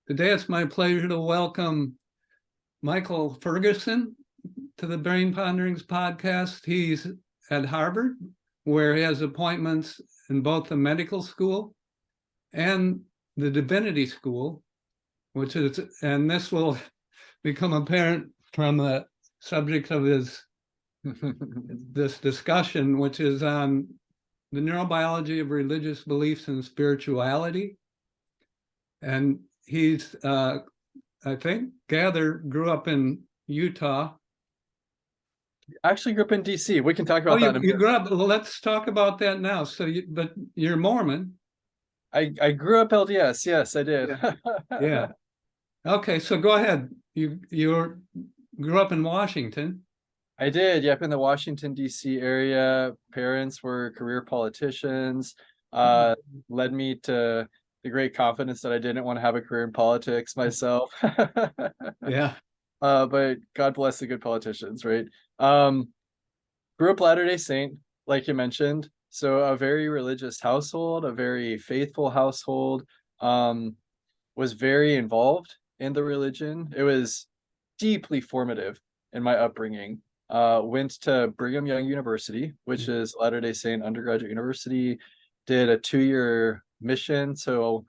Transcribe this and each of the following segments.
Today it's my pleasure to welcome Michael Ferguson to the Brain Ponderings podcast. He's at Harvard, where he has appointments in both the medical school and the divinity school, and this will become apparent from the subject of this discussion, which is on the neurobiology of religious beliefs and spirituality. And he's, I think, grew up in Utah. I actually grew up in DC. We can talk about that in a minute. You grew up, well, let's talk about that now. But you're Mormon. I grew up LDS. Yes, I did. Yeah. Okay, so go ahead. You grew up in Washington. I did. Yep, in the Washington, D.C. area. Parents were career politicians. Led me to the great confidence that I didn't want to have a career in politics myself. Yeah. But God bless the good politicians, right? Grew up Latter-day Saint, like you mentioned. So a very religious household, a very faithful household. Was very involved in the religion. It was deeply formative in my upbringing. Went to Brigham Young University, which is Latter-day Saint undergraduate university, did a 2-year mission. So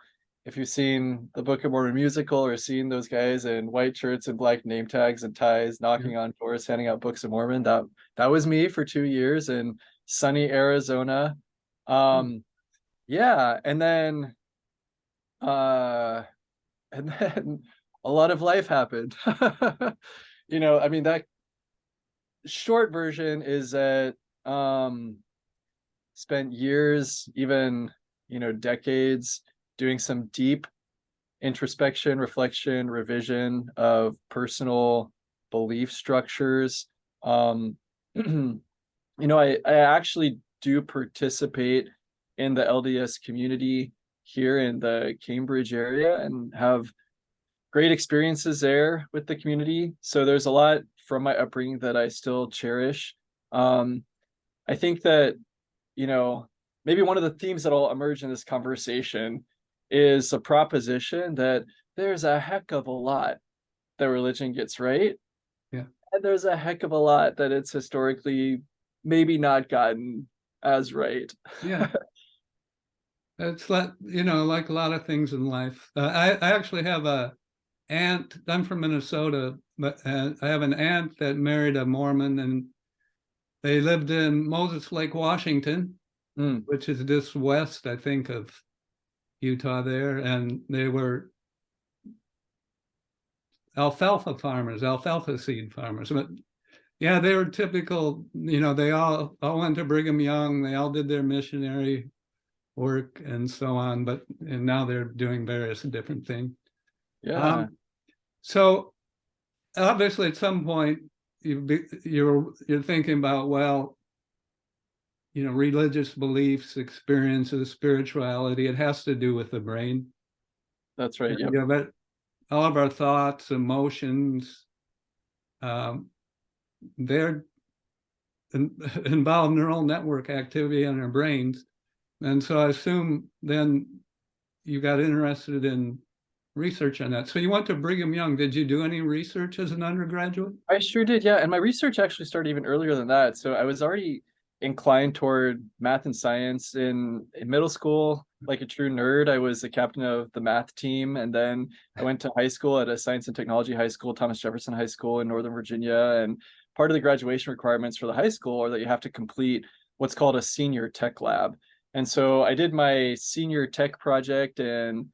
if you've seen the Book of Mormon musical or seen those guys in white shirts and black name tags and ties knocking on doors, handing out books of Mormon, that was me for 2 years in sunny Arizona. Yeah, and then a lot of life happened. I mean, that short version is that spent years, even decades, doing some deep introspection, reflection, revision of personal belief structures. I actually do participate in the LDS community here in the Cambridge area and have great experiences there with the community. So there's a lot from my upbringing that I still cherish. I think that, maybe one of the themes that'll emerge in this conversation is a proposition that there's a heck of a lot that religion gets right. Yeah. And there's a heck of a lot that it's historically maybe not gotten as right. Yeah. It's like a lot of things in life. I actually have a aunt. I'm from Minnesota, but I have an aunt that married a Mormon, and they lived in Moses Lake, Washington, which is just west, I think, of Utah there, and they were alfalfa seed farmers. But yeah, they were typical. They all went to Brigham Young. They all did their missionary work and so on, and now they're doing various different things. Yeah. So obviously at some point you're thinking about, well, religious beliefs, experiences, spirituality, it has to do with the brain. That's right. Yep. But all of our thoughts, emotions, they're involve neural network activity in our brains. And so I assume then you got interested in research on that. So you went to Brigham Young. Did you do any research as an undergraduate? I sure did, yeah. And my research actually started even earlier than that. So I was already inclined toward math and science in middle school. Like a true nerd, I was the captain of the math team. And then I went to high school at a science and technology high school, Thomas Jefferson High School in Northern Virginia. And part of the graduation requirements for the high school are that you have to complete what's called a senior tech lab. And so I did my senior tech project in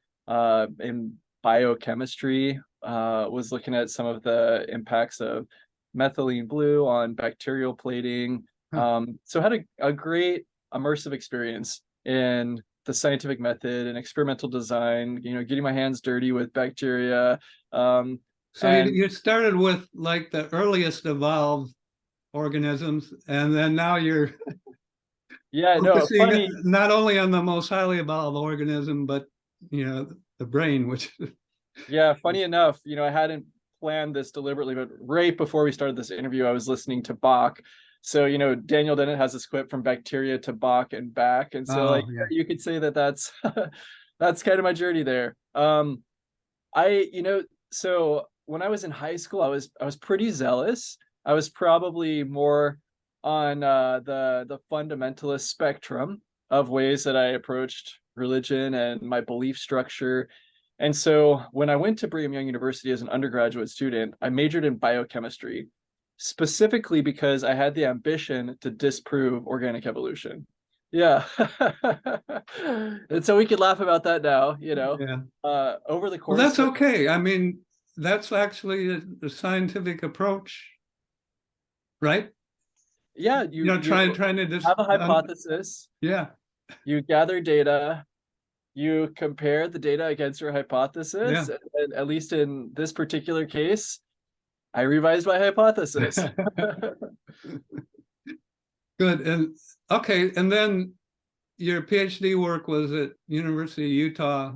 biochemistry, was looking at some of the impacts of methylene blue on bacterial plating. So had a great immersive experience in the scientific method and experimental design, getting my hands dirty with bacteria. So you started with like the earliest evolved organisms, and then now you're funny. Not only on the most highly evolved organism, but the brain, which funny enough, I hadn't planned this deliberately, but right before we started this interview, I was listening to Bach. So Daniel Dennett has this quip from bacteria to Bach and back, and so you could say that that's that's kind of my journey there. So when I was in high school, I was pretty zealous. I was probably more on the fundamentalist spectrum of ways that I approached religion and my belief structure. And so when I went to Brigham Young University as an undergraduate student, I majored in biochemistry, specifically because I had the ambition to disprove organic evolution. Yeah. And so we could laugh about that now, Yeah. over the Well, course that's of, okay. I mean, that's actually a scientific approach, right? yeah, You know, you trying to just have a hypothesis, yeah. you gather data, you compare the data against your hypothesis, Yeah. and at least in this particular case, I revised my hypothesis. Good. And okay, and then your PhD work was at University of Utah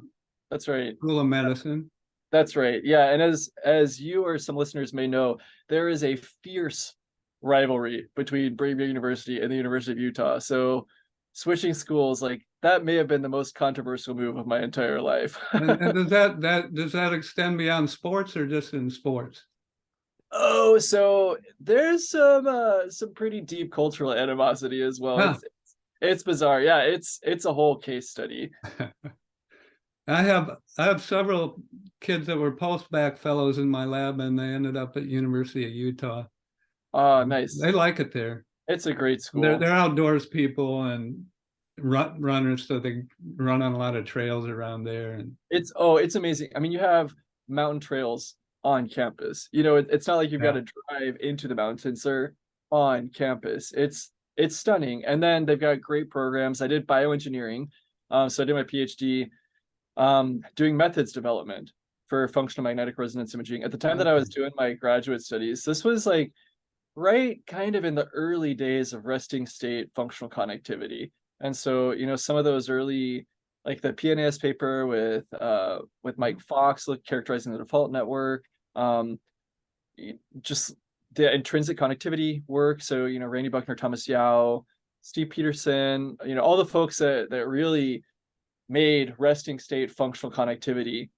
That's right. School of Medicine. That's right. Yeah, and as you or some listeners may know, there is a fierce rivalry between Brigham Young University and the University of Utah. So switching schools, like that may have been the most controversial move of my entire life. And does that extend beyond sports or just in sports? Oh, so there's some pretty deep cultural animosity as well. Huh. It's bizarre. Yeah, it's a whole case study. I have several kids that were post-bac fellows in my lab, and they ended up at University of Utah. Oh, nice. They like it there. It's a great They're school. outdoors people and runners, so they run on a lot of trails around there. And It's amazing. I mean, you have mountain trails on campus. It's not like you've got yeah, to drive into the mountains. They're on campus. It's stunning. And then they've got great programs. I did bioengineering. So I did my PhD doing methods development for functional magnetic resonance imaging. At the time that I was doing my graduate studies, this was like right kind of in the early days of resting state functional connectivity. And so, some of those early, like the PNAS paper with Mike Fox, characterizing the default network, just the intrinsic connectivity work. So, Randy Buckner, Thomas Yao, Steve Peterson, all the folks that really made resting state functional connectivity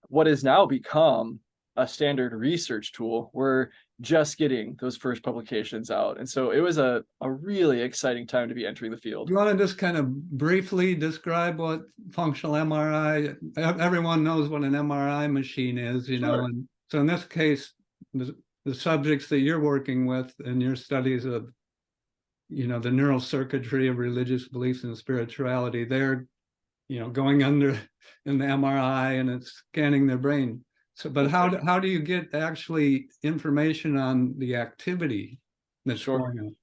what has now become a standard research tool. We're just getting those first publications out. And so it was a really exciting time to be entering the field. you want to just kind of briefly describe what functional MRI? Everyone knows what an MRI machine is, you know, and so in this case, the subjects that you're working with in your studies of, the neural circuitry of religious beliefs and spirituality, they're, going under in the MRI and it's scanning their brain. So, but how do you get actually information on the activity that's going on?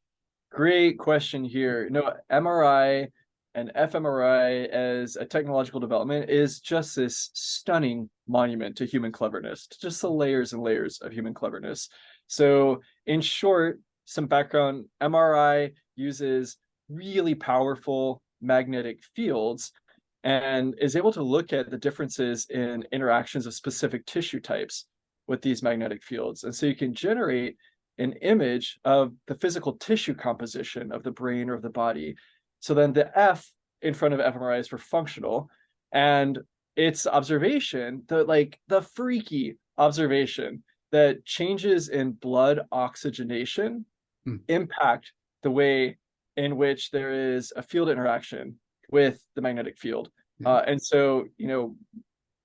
Great question here. MRI and fMRI as a technological development is just this stunning monument to human cleverness, just the layers and layers of human cleverness. So in short, some background, MRI uses really powerful magnetic fields and is able to look at the differences in interactions of specific tissue types with these magnetic fields. And so you can generate an image of the physical tissue composition of the brain or of the body. So then the F in front of fMRI is for functional, and it's observation, the freaky observation that changes in blood oxygenation impact the way in which there is a field interaction with the magnetic field. And so,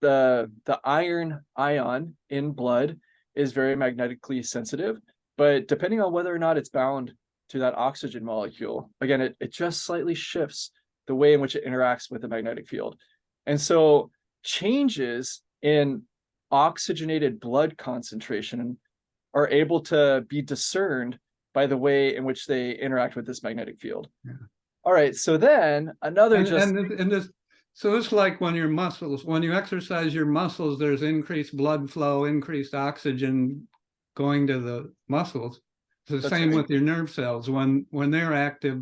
the iron ion in blood is very magnetically sensitive, but depending on whether or not it's bound to that oxygen molecule, again, it just slightly shifts the way in which it interacts with the magnetic field. And so changes in oxygenated blood concentration are able to be discerned by the way in which they interact with this magnetic field. Yeah. All right, so then another so it's like when you exercise your muscles, there's increased blood flow, increased oxygen going to the muscles. It's the same with your nerve cells. When they're active,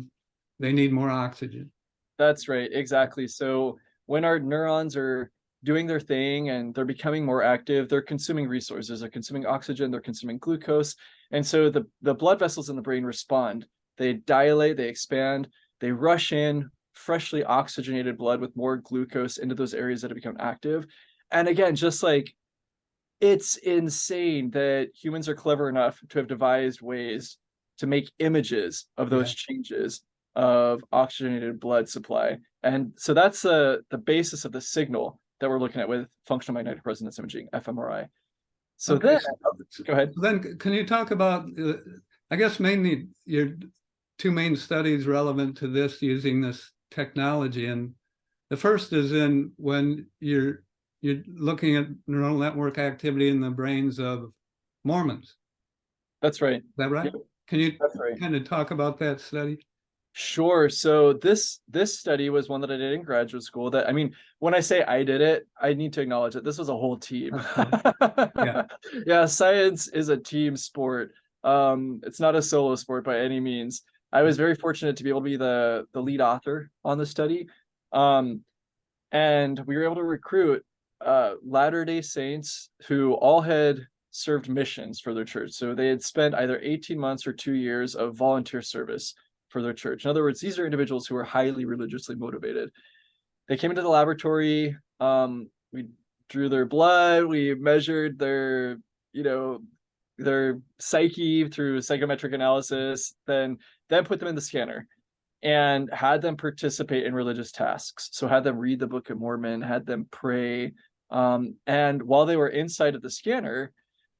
they need more oxygen. That's right, exactly. So when our neurons are doing their thing and they're becoming more active, they're consuming resources, they're consuming oxygen, they're consuming glucose. And so the blood vessels in the brain respond. They dilate, they expand, they rush in freshly oxygenated blood with more glucose into those areas that have become active. And again, just like, it's insane that humans are clever enough to have devised ways to make images of those changes of oxygenated blood supply. And so that's the basis of the signal that we're looking at with functional magnetic resonance imaging, fMRI. So Okay, then, go ahead. Then can you talk about, I guess mainly your two main studies relevant to this using this technology. And the first is in when you're looking at neural network activity in the brains of Mormons. That's right. Is that right? Yep. Can you That's right. kind of talk about that study? Sure. So this study was one that I did in graduate school. That, I mean, when I say I did it, I need to acknowledge that this was a whole team. Yeah. Yeah, science is a team sport. It's not a solo sport by any means. I was very fortunate to be able to be the lead author on the study. And we were able to recruit Latter-day Saints who all had served missions for their church. So they had spent either 18 months or 2 years of volunteer service for their church. In other words, these are individuals who are highly religiously motivated. They came into the laboratory. We drew their blood. We measured their, their psyche through psychometric analysis, then put them in the scanner and had them participate in religious tasks. So had them read the Book of Mormon, had them pray. And while they were inside of the scanner,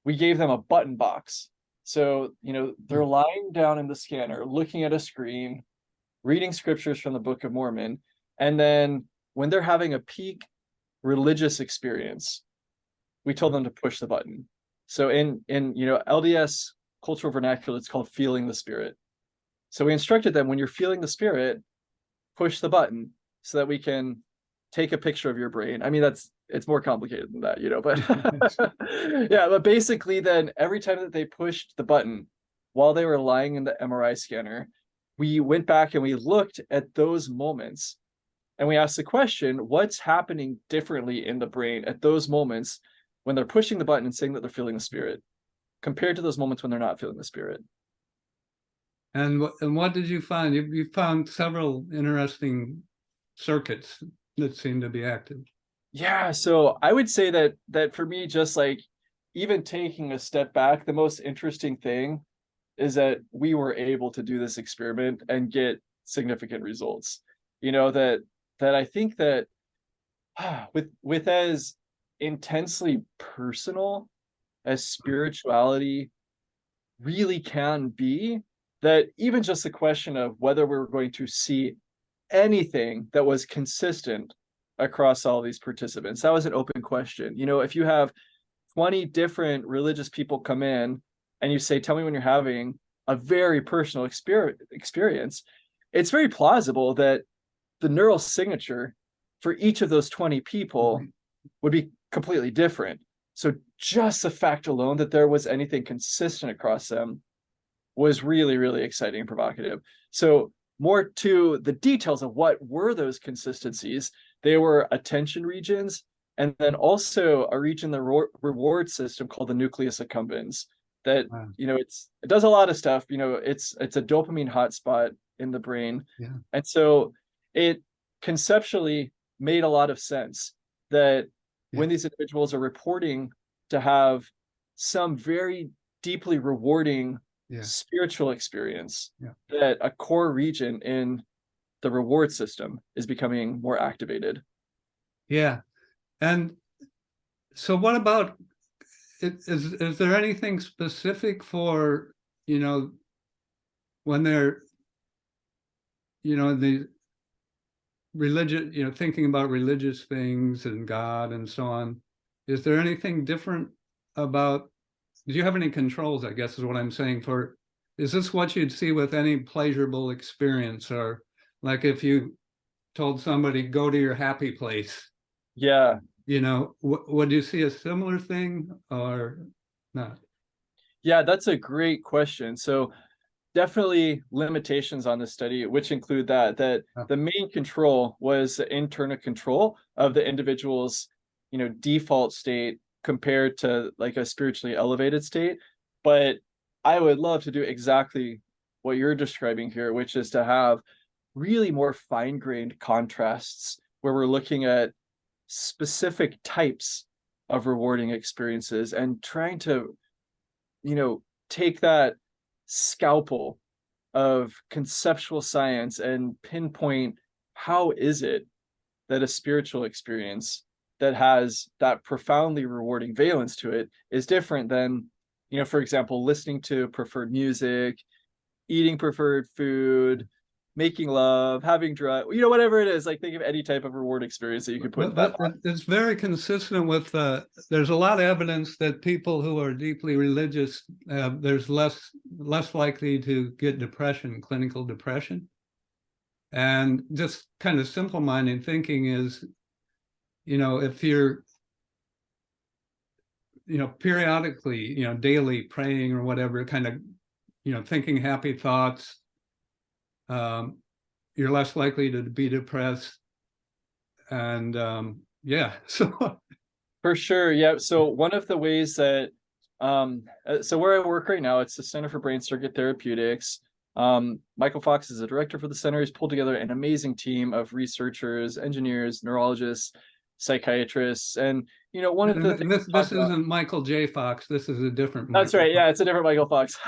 we gave them a button box. So, they're lying down in the scanner, looking at a screen, reading scriptures from the Book of Mormon. And then when they're having a peak religious experience, we told them to push the button. So in LDS cultural vernacular, it's called feeling the spirit. So we instructed them, when you're feeling the spirit, push the button so that we can take a picture of your brain. I mean, it's more complicated than that, but yeah, but basically then every time that they pushed the button while they were lying in the MRI scanner, we went back and we looked at those moments and we asked the question, what's happening differently in the brain at those moments when they're pushing the button and saying that they're feeling the spirit compared to those moments when they're not feeling the spirit? And what did you find? You found several interesting circuits that seem to be active. Yeah, so I would say that for me, just like even taking a step back, the most interesting thing is that we were able to do this experiment and get significant results. That I think that with as intensely personal as spirituality really can be, that even just the question of whether we were going to see anything that was consistent across all these participants, that was an open question. If you have 20 different religious people come in and you say, tell me when you're having a very personal experience, it's very plausible that the neural signature for each of those 20 people would be completely different. So just the fact alone that there was anything consistent across them was really, really exciting and provocative. So more to the details of what were those consistencies, they were attention regions, and then also a region, the reward system called the nucleus accumbens. That it does a lot of stuff. It's a dopamine hotspot in the brain, and so it conceptually made a lot of sense that when these individuals are reporting to have some very deeply rewarding spiritual experience, that a core region in the reward system is becoming more activated. Yeah. And so what about, is there anything specific for, when they're, the religious, thinking about religious things and God and so on, is there anything different about, do you have any controls, I guess is what I'm saying, is this what you'd see with any pleasurable experience? Or like if you told somebody, go to your happy place. Yeah. Would you see a similar thing or not? Yeah, that's a great question. So definitely limitations on the study, which include that the main control was the internal control of the individual's, default state compared to like a spiritually elevated state. But I would love to do exactly what you're describing here, which is to have really more fine-grained contrasts where we're looking at specific types of rewarding experiences and trying to, take that scalpel of conceptual science and pinpoint how is it that a spiritual experience that has that profoundly rewarding valence to it is different than, for example, listening to preferred music, eating preferred food, making love, having drugs, whatever it is. Like, think of any type of reward experience that you could put in that box. It's very consistent with there's a lot of evidence that people who are deeply religious, there's less likely to get depression, clinical depression. And just kind of simple-minded thinking is, if you're, periodically, daily praying or whatever, kind of, thinking happy thoughts, you're less likely to be depressed. And yeah, so for sure. Yeah. So one of the ways that, so where I work right now, it's the Center for Brain Circuit Therapeutics. Michael Fox is the director for the center. He's pulled together an amazing team of researchers, engineers, neurologists, psychiatrists, and one of the things this isn't Michael J. Fox. This is a different. That's right. Yeah, it's a different Michael Fox.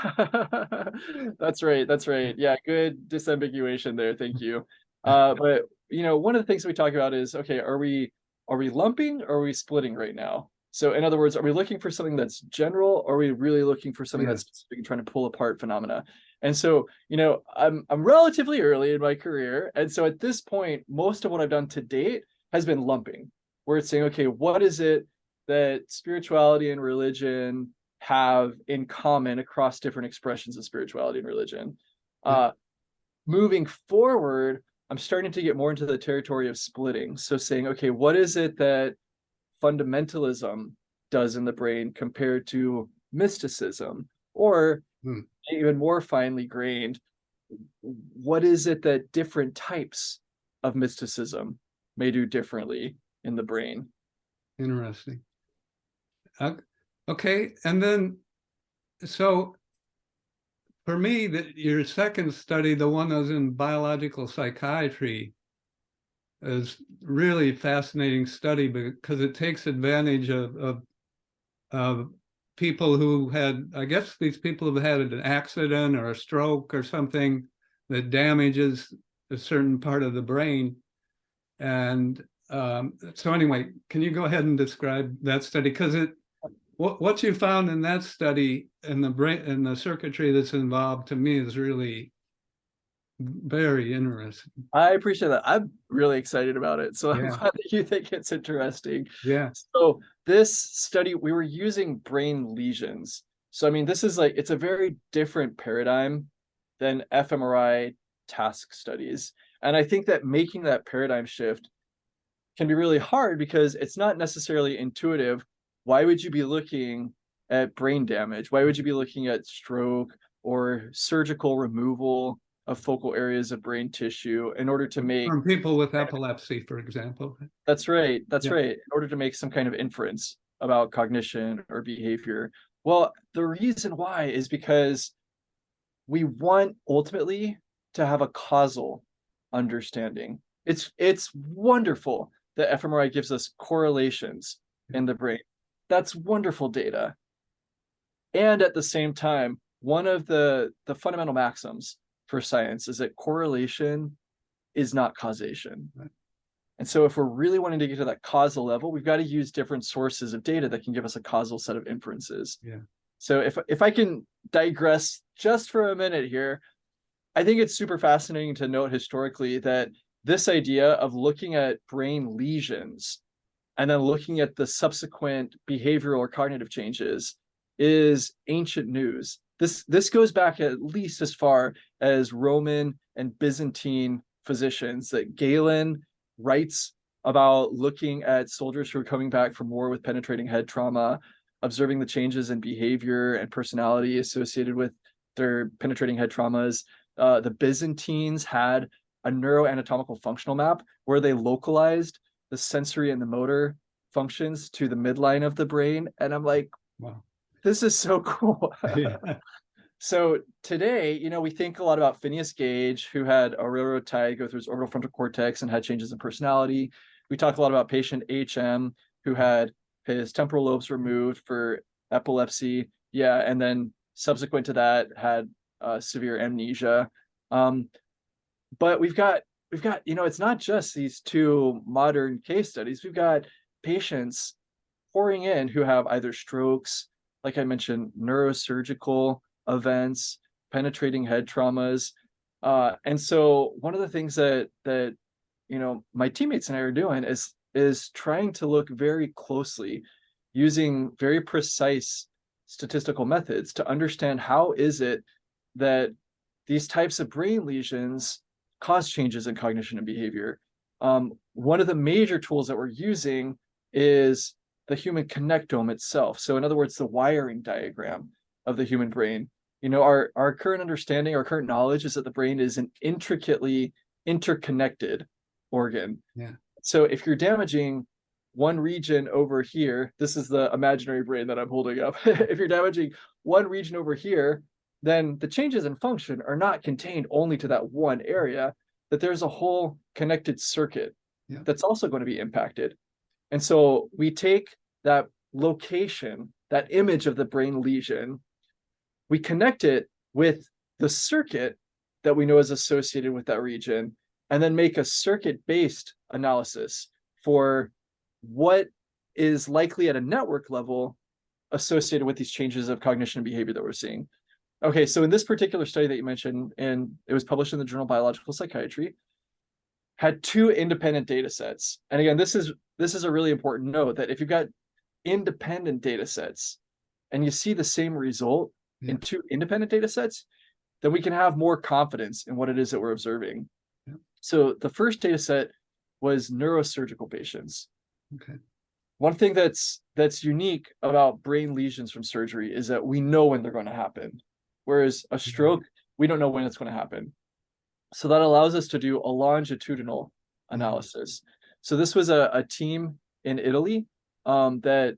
That's right. That's right. Yeah, good disambiguation there. Thank you. But one of the things we talk about is, okay, are we lumping or are we splitting right now? So in other words, are we looking for something that's general, or are we really looking for something that's specific and trying to pull apart phenomena? And so, I'm relatively early in my career. And so at this point, most of what I've done to date has been lumping, where it's saying, okay, what is it that spirituality and religion have in common across different expressions of spirituality and religion? Moving forward, I'm starting to get more into the territory of splitting. So saying, okay, what is it that fundamentalism does in the brain compared to mysticism? Or even more finely grained, what is it that different types of mysticism may do differently in the brain? Interesting. Okay, and then, so for me, your second study, the one that was in biological psychiatry, is really fascinating study because it takes advantage of people who had, I guess these people have had an accident or a stroke or something that damages a certain part of the brain. And so anyway, can you go ahead and describe that study? Because what you found in that study and the brain and the circuitry that's involved, to me, is really very interesting. I appreciate that. I'm really excited about it. So I'm Yeah. glad that you think it's interesting. Yeah. So this study, we were using brain lesions. So, I mean, this is like, it's a very different paradigm than fMRI task studies. And I think that making that paradigm shift can be really hard because it's not necessarily intuitive. Why would you be looking at brain damage? Why would you be looking at stroke or surgical removal of focal areas of brain tissue in order to make... From people with epilepsy, for example. That's right. That's right. In order to make some kind of inference about cognition or behavior. Well, the reason why is because we want ultimately to have a causal understanding. It's wonderful that fMRI gives us correlations in the brain. That's wonderful data. And at the same time, one of the fundamental maxims for science is that correlation is not causation. Right. And so if we're really wanting to get to that causal level, we've got to use different sources of data that can give us a causal set of inferences. Yeah. So if I can digress just for a minute here, I think it's super fascinating to note historically that this idea of looking at brain lesions and then looking at the subsequent behavioral or cognitive changes is ancient news. This goes back at least as far as Roman and Byzantine physicians, that Galen writes about looking at soldiers who are coming back from war with penetrating head trauma, observing the changes in behavior and personality associated with their penetrating head traumas. The Byzantines had a neuroanatomical functional map where they localized the sensory and the motor functions to the midline of the brain. And I'm like, wow, this is so cool. Yeah. So today, we think a lot about Phineas Gage, who had a railroad tie go through his orbital frontal cortex and had changes in personality. we talk a lot about patient HM who had his temporal lobes removed for epilepsy. Yeah, and then subsequent to that had severe amnesia. But we've got, it's not just these two modern case studies. We've got patients pouring in who have either strokes, like I mentioned, neurosurgical events, penetrating head traumas. And so one of the things that my teammates and I are doing is trying to look very closely using very precise statistical methods to understand how is it that these types of brain lesions cause changes in cognition and behavior. One of the major tools that we're using is the human connectome itself. So in other words, the wiring diagram of the human brain. Our current understanding, our current knowledge is that the brain is an intricately interconnected organ. Yeah. So if you're damaging one region over here, this is the imaginary brain that I'm holding up. If you're damaging one region over here, then the changes in function are not contained only to that one area, that there's a whole connected circuit that's also going to be impacted. And so we take that location, that image of the brain lesion, we connect it with the circuit that we know is associated with that region, and then make a circuit-based analysis for what is likely at a network level associated with these changes of cognition and behavior that we're seeing. Okay, so in this particular study that you mentioned, and it was published in the journal Biological Psychiatry, had two independent data sets. And again, this is a really important note, that if you've got independent data sets and you see the same result in two independent data sets, then we can have more confidence in what it is that we're observing. Yeah. So the first data set was neurosurgical patients. Okay. One thing that's unique about brain lesions from surgery is that we know when they're going to happen. Whereas a stroke, we don't know when it's going to happen. So that allows us to do a longitudinal analysis. So this was a team in Italy that,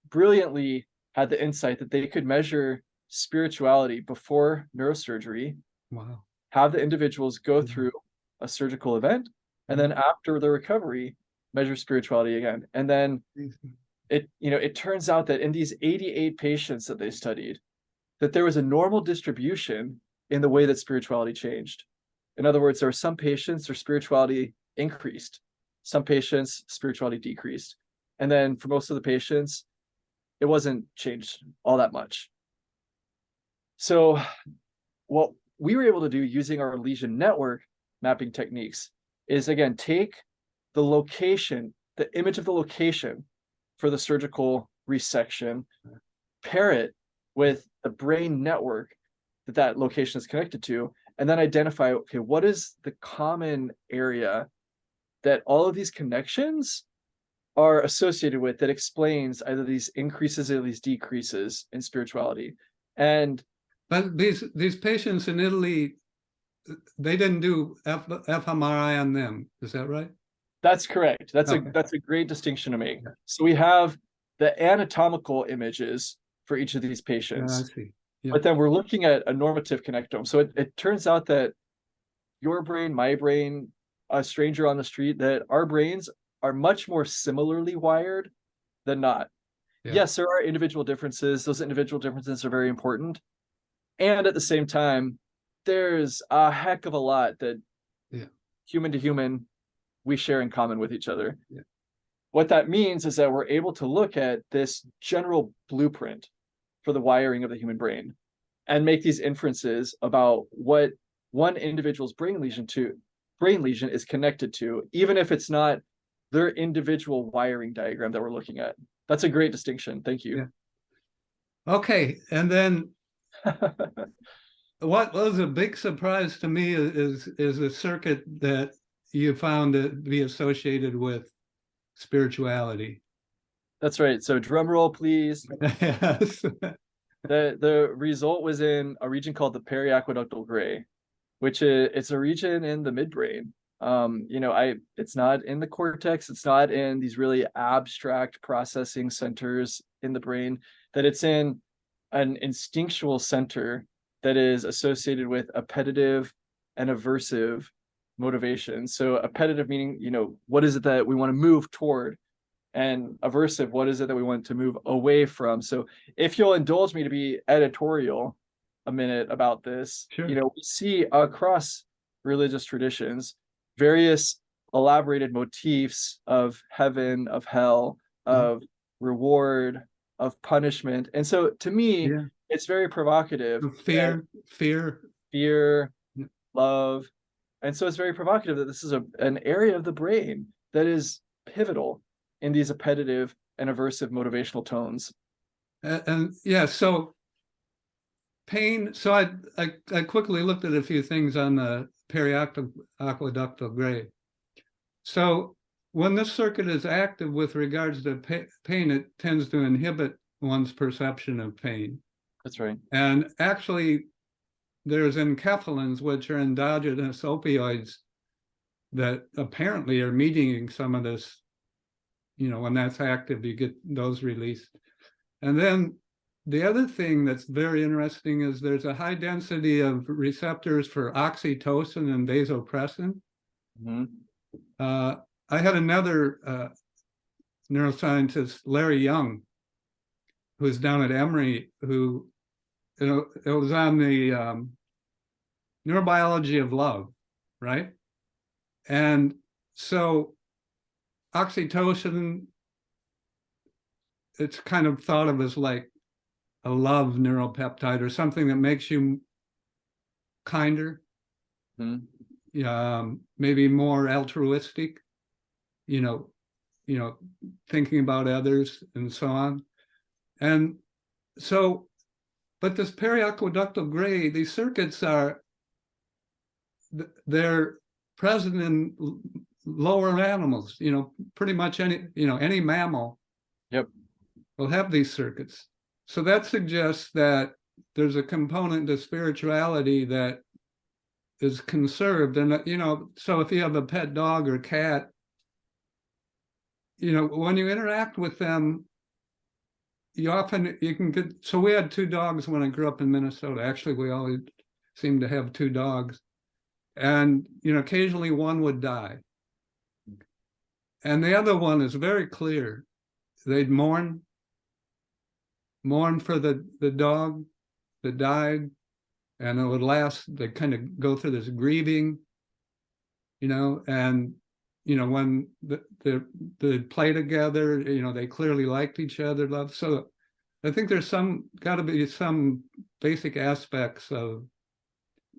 brilliantly had the insight that they could measure spirituality before neurosurgery, have the individuals go through a surgical event, and then after the recovery, measure spirituality again. And then it turns out that in these 88 patients that they studied, that there was a normal distribution in the way that spirituality changed. In other words, there were some patients their spirituality increased, some patients spirituality decreased. And then for most of the patients, it wasn't changed all that much. So what we were able to do using our lesion network mapping techniques is, again, take the location, the image of the location for the surgical resection, pair it with the brain network that location is connected to, and then identify, okay, what is the common area that all of these connections are associated with that explains either these increases or these decreases in spirituality. But these patients in Italy, they didn't do fMRI on them. Is that right? That's correct. That's a great distinction to make. So we have the anatomical images for each of these patients. I see. Yeah. But then we're looking at a normative connectome. So it turns out that your brain, my brain, a stranger on the street, that our brains are much more similarly wired than not. Yeah. Yes, there are individual differences. Those individual differences are very important. And at the same time, there's a heck of a lot that human to human we share in common with each other. Yeah. What that means is that we're able to look at this general blueprint for the wiring of the human brain and make these inferences about what one individual's brain lesion is connected to, even if it's not their individual wiring diagram that we're looking at. That's a great distinction. Thank you. Yeah. Okay. And then what was a big surprise to me is a circuit that you found to be associated with spirituality. That's right. So drum roll, please. Yes. The result was in a region called the periaqueductal gray, which it's a region in the midbrain. It's not in the cortex. It's not in these really abstract processing centers in the brain, that it's in an instinctual center that is associated with appetitive and aversive motivation. So appetitive meaning, what is it that we want to move toward? And aversive, what is it that we want to move away from? So if you'll indulge me to be editorial a minute about this, Sure. We see across religious traditions various elaborated motifs of heaven, of hell, of reward, of punishment. And so to me, Yeah. it's very provocative. Fear. Fear, Yeah. love. And so it's very provocative that this is an area of the brain that is pivotal in these appetitive and aversive motivational tones. And yeah, so pain. So I quickly looked at a few things on the periaqueductal gray. So when this circuit is active with regards to pain, it tends to inhibit one's perception of pain. That's right. And actually, there's enkephalins, which are endogenous opioids that apparently are mediating some of this. When that's active, you get those released. And then the other thing that's very interesting is there's a high density of receptors for oxytocin and vasopressin. I had another neuroscientist, Larry Young, who's down at Emory, who, it was on the neurobiology of love, right? And so oxytocin, it's kind of thought of as like a love neuropeptide or something that makes you kinder, maybe more altruistic, thinking about others and so on. And so, but this periaqueductal gray, these circuits they're present in lower animals, pretty much any mammal will have these circuits. So that suggests that there's a component to spirituality that is conserved. And, so if you have a pet dog or cat, when you interact with them, you can get, so we had 2 dogs when I grew up in Minnesota. Actually, we always seemed to have 2 dogs. And, occasionally one would die. And the other one is very clear. They'd mourn for the dog that died, and it would last. They kind of go through this grieving, and when they play together, they clearly liked each other, love. So I think there's got to be some basic aspects of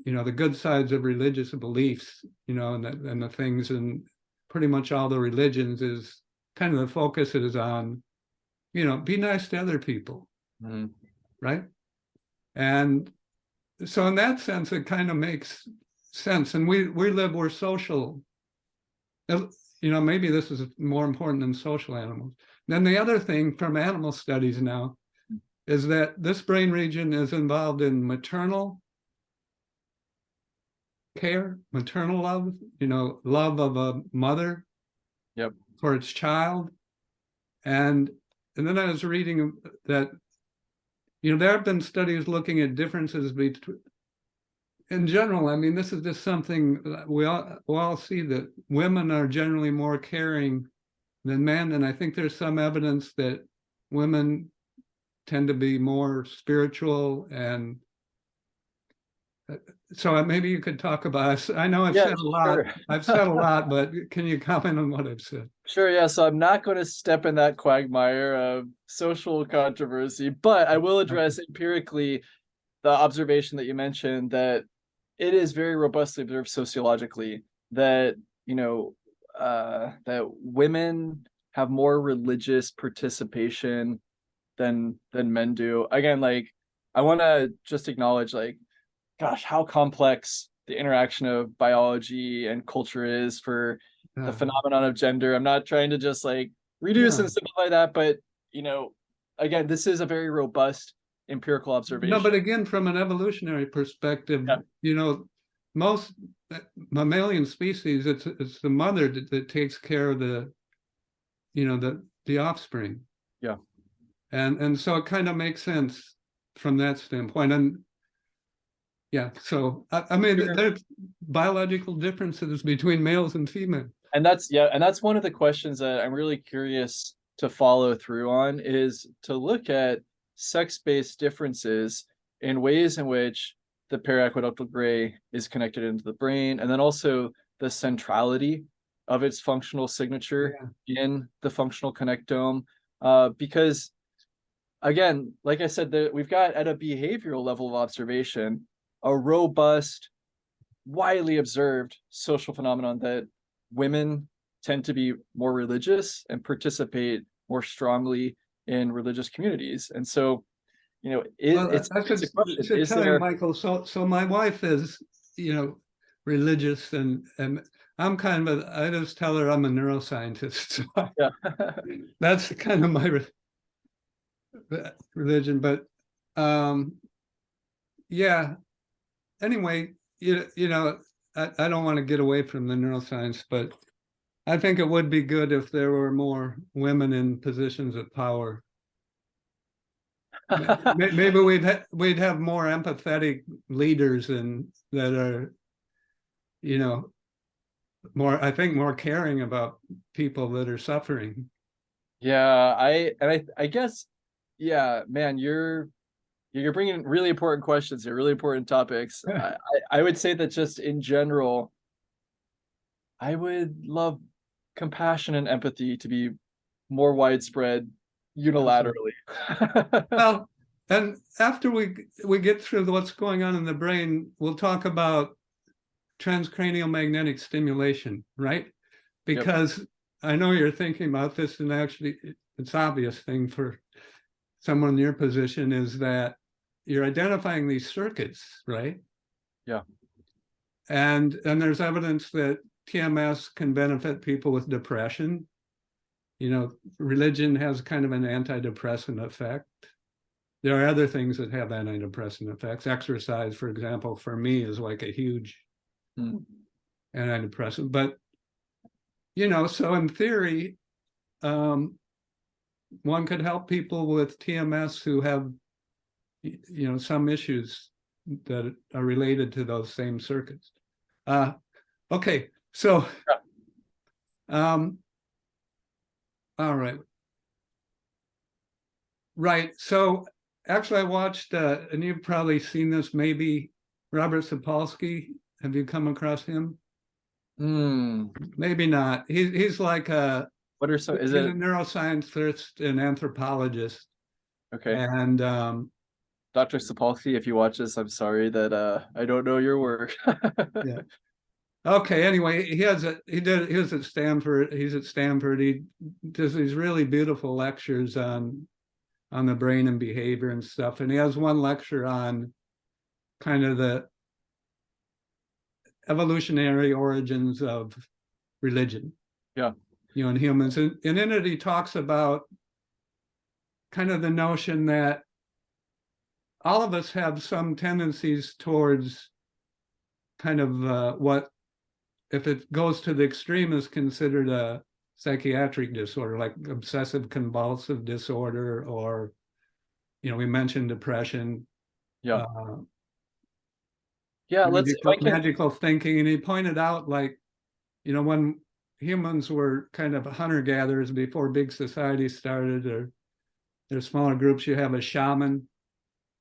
the good sides of religious beliefs, and the things, and pretty much all the religions is kind of the focus is on, be nice to other people, right? And so in that sense, it kind of makes sense. And we're social. Maybe this is more important than social animals. Then the other thing from animal studies now is that this brain region is involved in maternal care, maternal love, love of a mother for its child. And then I was reading that, there have been studies looking at differences between, in general, I mean, this is just something that we all see, that women are generally more caring than men. And I think there's some evidence that women tend to be more spiritual. And so maybe you could talk about, I know I've said a lot. Sure. I've said a lot, but can you comment on what I've said? Sure, yeah. So I'm not going to step in that quagmire of social controversy, but I will address empirically the observation that you mentioned, that it is very robustly observed sociologically that, that women have more religious participation than men do. Again, I want to just acknowledge, gosh, how complex the interaction of biology and culture is for the phenomenon of gender. I'm not trying to just reduce and simplify that, but again, this is a very robust empirical observation. No, but again, from an evolutionary perspective, most mammalian species, it's the mother that takes care of the offspring. Yeah. And so it kind of makes sense from that standpoint. And Yeah. So I mean, Sure. there's biological differences between males and females. And that's one of the questions that I'm really curious to follow through on, is to look at sex-based differences in ways in which the paraqueductal gray is connected into the brain, and then also the centrality of its functional signature in the functional connectome. Because again, like I said, we've got, at a behavioral level of observation, a robust, widely observed social phenomenon that women tend to be more religious and participate more strongly in religious communities. And so, it's I a question. should Is tell you, there? Michael. So my wife is, religious, and I'm kind of I just tell her I'm a neuroscientist. So Yeah. that's kind of my religion. But yeah. Anyway, I don't want to get away from the neuroscience, but I think it would be good if there were more women in positions of power. Maybe we'd have more empathetic leaders, and that are, I think more caring about people that are suffering. Yeah, I guess, yeah, man, you're bringing really important questions here, really important topics. I would say that just in general, I would love compassion and empathy to be more widespread unilaterally. Well, and after we get through what's going on in the brain, we'll talk about transcranial magnetic stimulation, right? Because I know you're thinking about this, and actually it's obvious thing for someone in your position is that you're identifying these circuits, right? Yeah. And there's evidence that TMS can benefit people with depression. Religion has kind of an antidepressant effect. There are other things that have antidepressant effects. Exercise, for example, for me is like a huge antidepressant. But, so in theory, one could help people with TMS who have, some issues that are related to those same circuits. Okay, so, all right. Right, so actually I watched, and you've probably seen this, maybe Robert Sapolski. Have you come across him? Maybe not. He's like what are some? he's a neuroscientist and anthropologist. Okay. And Dr. Sapolsky, if you watch this, I'm sorry that I don't know your work. Yeah. Okay. Anyway, he was at Stanford. He's at Stanford. He does these really beautiful lectures on the brain and behavior and stuff. And he has one lecture on kind of the evolutionary origins of religion. Yeah. In humans. And in it, he talks about kind of the notion that all of us have some tendencies towards kind of what, if it goes to the extreme, is considered a psychiatric disorder, like obsessive compulsive disorder, or, we mentioned depression. Yeah. Magical thinking. And he pointed out, like, when humans were kind of hunter-gatherers before big societies started, or there's smaller groups, you have a shaman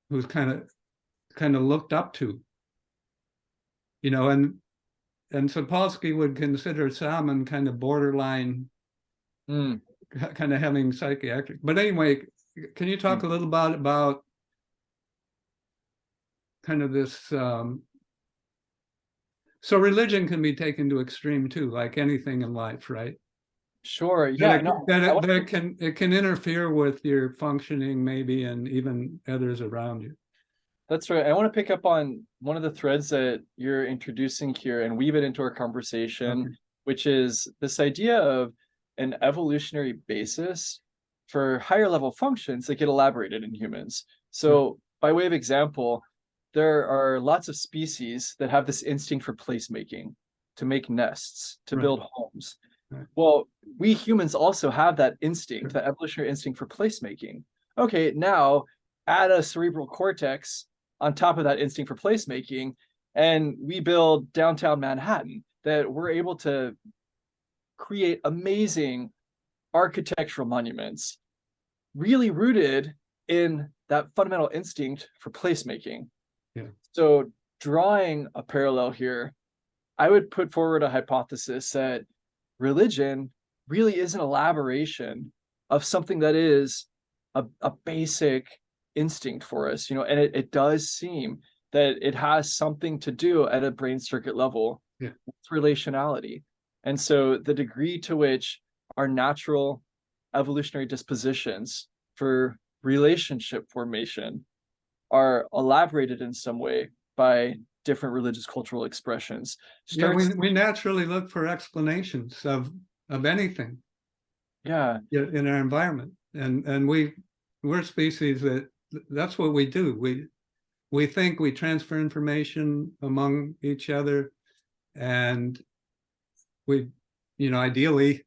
who's kind of looked up to, and Sapolsky would consider shaman kind of borderline, kind of having psychiatric. But anyway, can you talk a little about kind of this? So religion can be taken to extreme too, like anything in life, right? Sure. Yeah. It can interfere with your functioning, maybe, and even others around you. That's right. I want to pick up on one of the threads that you're introducing here and weave it into our conversation, which is this idea of an evolutionary basis for higher level functions that get elaborated in humans. So, by way of example, there are lots of species that have this instinct for placemaking, to make nests, to build homes. Well, we humans also have that instinct, that evolutionary instinct for placemaking. Okay, now add a cerebral cortex on top of that instinct for placemaking, and we build downtown Manhattan, that we're able to create amazing architectural monuments really rooted in that fundamental instinct for placemaking. Yeah. So drawing a parallel here, I would put forward a hypothesis that religion really is an elaboration of something that is a basic instinct for us, and it does seem that it has something to do at a brain circuit level with relationality. And so the degree to which our natural evolutionary dispositions for relationship formation are elaborated in some way by different religious cultural expressions. We naturally look for explanations of anything in our environment, and we're a species that's what we do. We think, we transfer information among each other, and we ideally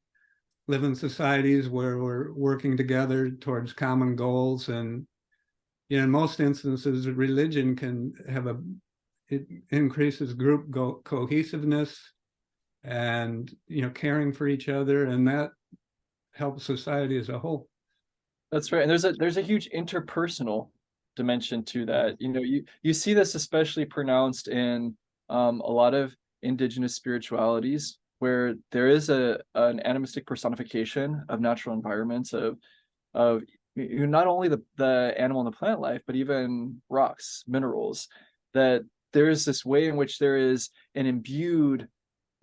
live in societies where we're working together towards common goals. And in most instances, religion can have it increases group cohesiveness and caring for each other, and that helps society as a whole. That's right. And there's a huge interpersonal dimension to that. You see this especially pronounced in a lot of indigenous spiritualities, where there is an animistic personification of natural environments, of not only the animal and the plant life, but even rocks, minerals, that there is this way in which there is an imbued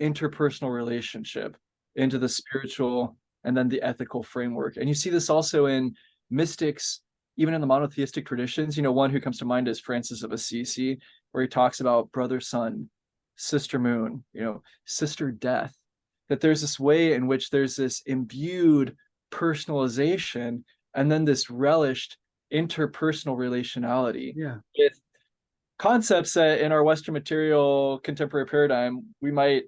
interpersonal relationship into the spiritual and then the ethical framework. And you see this also in mystics, even in the monotheistic traditions. One who comes to mind is Francis of Assisi, where he talks about brother sun, sister moon, sister death, that there's this way in which there's this imbued personalization and then this relished interpersonal relationality with concepts that in our Western material contemporary paradigm we might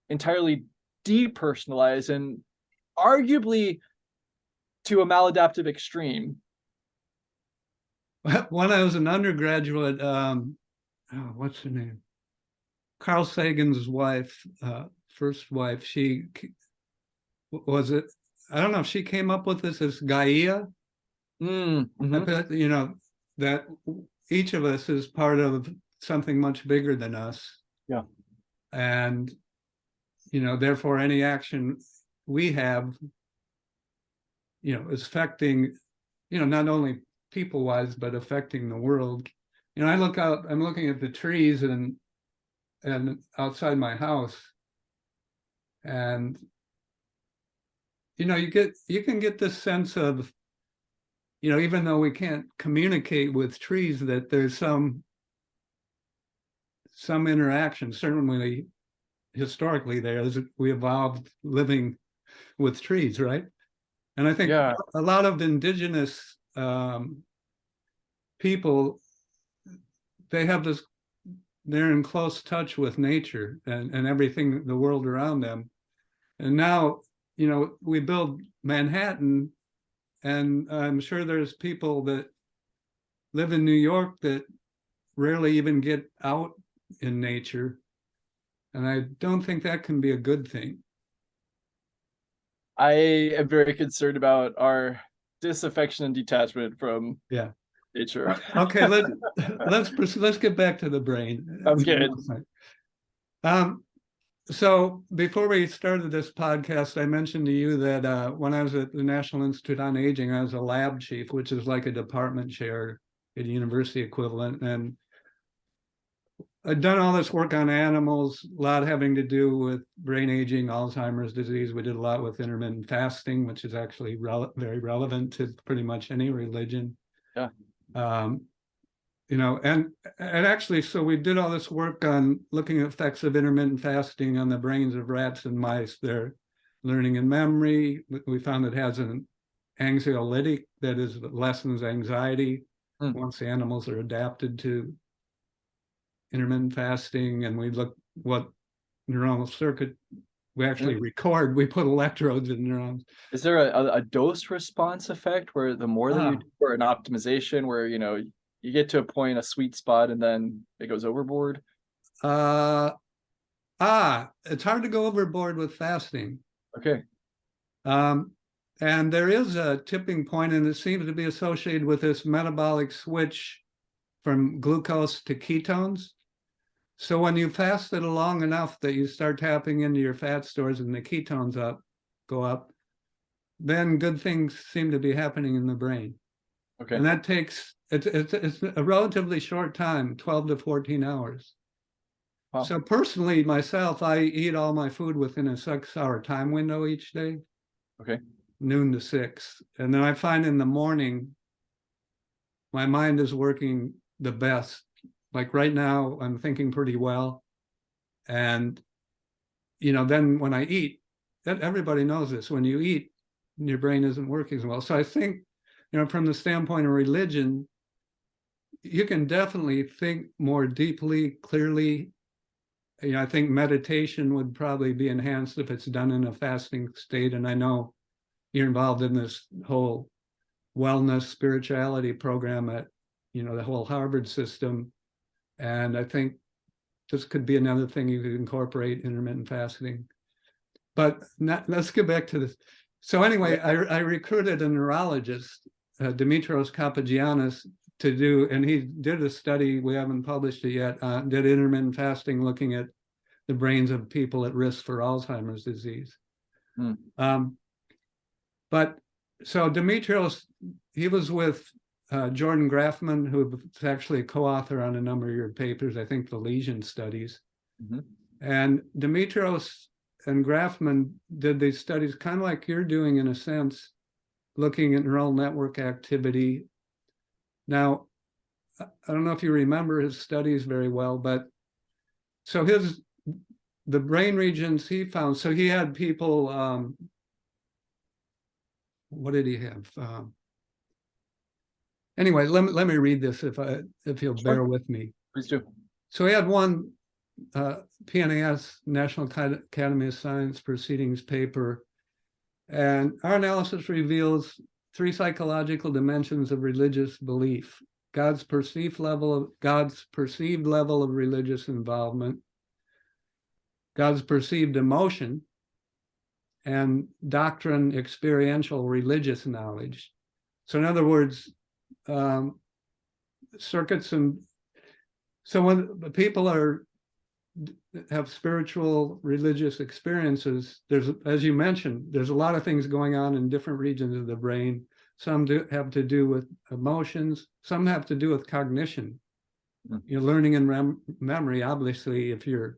entirely depersonalize, and arguably to a maladaptive extreme. When I was an undergraduate, what's her name? Carl Sagan's wife, first wife, she was it. I don't know if she came up with this as Gaia. Mm-hmm. That each of us is part of something much bigger than us. Yeah. And, therefore any action we have, is affecting, not only people-wise, but affecting the world. I look out, I'm looking at the trees and outside my house, and you can get this sense of, even though we can't communicate with trees, that there's some interaction. Certainly historically we evolved living with trees, right? And I think a lot of indigenous people, they're in close touch with nature and everything, the world around them. And now, we build Manhattan, and I'm sure there's people that live in New York that rarely even get out in nature. And I don't think that can be a good thing. I am very concerned about our disaffection and detachment from nature. Okay, let's get back to the brain. That's good. So before we started this podcast, I mentioned to you that when I was at the National Institute on Aging, I was a lab chief, which is like a department chair at a university equivalent. And I'd done all this work on animals, a lot having to do with brain aging, Alzheimer's disease. We did a lot with intermittent fasting, which is actually very relevant to pretty much any religion. Yeah. And actually, so we did all this work on looking at effects of intermittent fasting on the brains of rats and mice, their learning and memory. We found it has an anxiolytic that lessens anxiety once the animals are adapted to intermittent fasting. And we looked what neuronal circuit we actually record. We put electrodes in neurons. Is there a dose response effect where the more that you do, or an optimization where you you get to a point, a sweet spot, and then it goes overboard? It's hard to go overboard with fasting. Okay. And there is a tipping point, and it seems to be associated with this metabolic switch from glucose to ketones. So when you fast it long enough that you start tapping into your fat stores and the ketones go up, then good things seem to be happening in the brain. Okay. And that takes, it's a relatively short time, 12 to 14 hours. Wow. So personally, myself, I eat all my food within a 6-hour time window each day. Okay. Noon to 6. And then I find in the morning, my mind is working the best. Like right now, I'm thinking pretty well. And, then when I eat, everybody knows this, when you eat, your brain isn't working as well. So I think, from the standpoint of religion, you can definitely think more deeply, clearly. I think meditation would probably be enhanced if it's done in a fasting state. And I know you're involved in this whole wellness spirituality program at, the whole Harvard system. And I think this could be another thing you could incorporate, intermittent fasting. But let's get back to this. So anyway, I recruited a neurologist, Dimitrios Kapagiannis, to do, and he did a study, we haven't published it yet, did intermittent fasting looking at the brains of people at risk for Alzheimer's disease. But so Dimitrios, he was with Jordan Grafman, who was actually a co-author on a number of your papers, I think the lesion studies. Mm-hmm. And Dimitrios and Grafman did these studies kind of like you're doing in a sense, looking at neural network activity. Now, I don't know if you remember his studies very well, but so the brain regions he found, so he had people, what did he have? Anyway, let me read this if you'll bear with me. Please do. So he had one PNAS, National Academy of Science Proceedings paper, and our analysis reveals 3 psychological dimensions of religious belief: God's perceived level of religious involvement, God's perceived emotion, and doctrine experiential religious knowledge. So in other words, circuits, and so when people have spiritual religious experiences, there's, as you mentioned, there's a lot of things going on in different regions of the brain. Some have to do with emotions, some have to do with cognition. Learning and memory. Obviously, if you're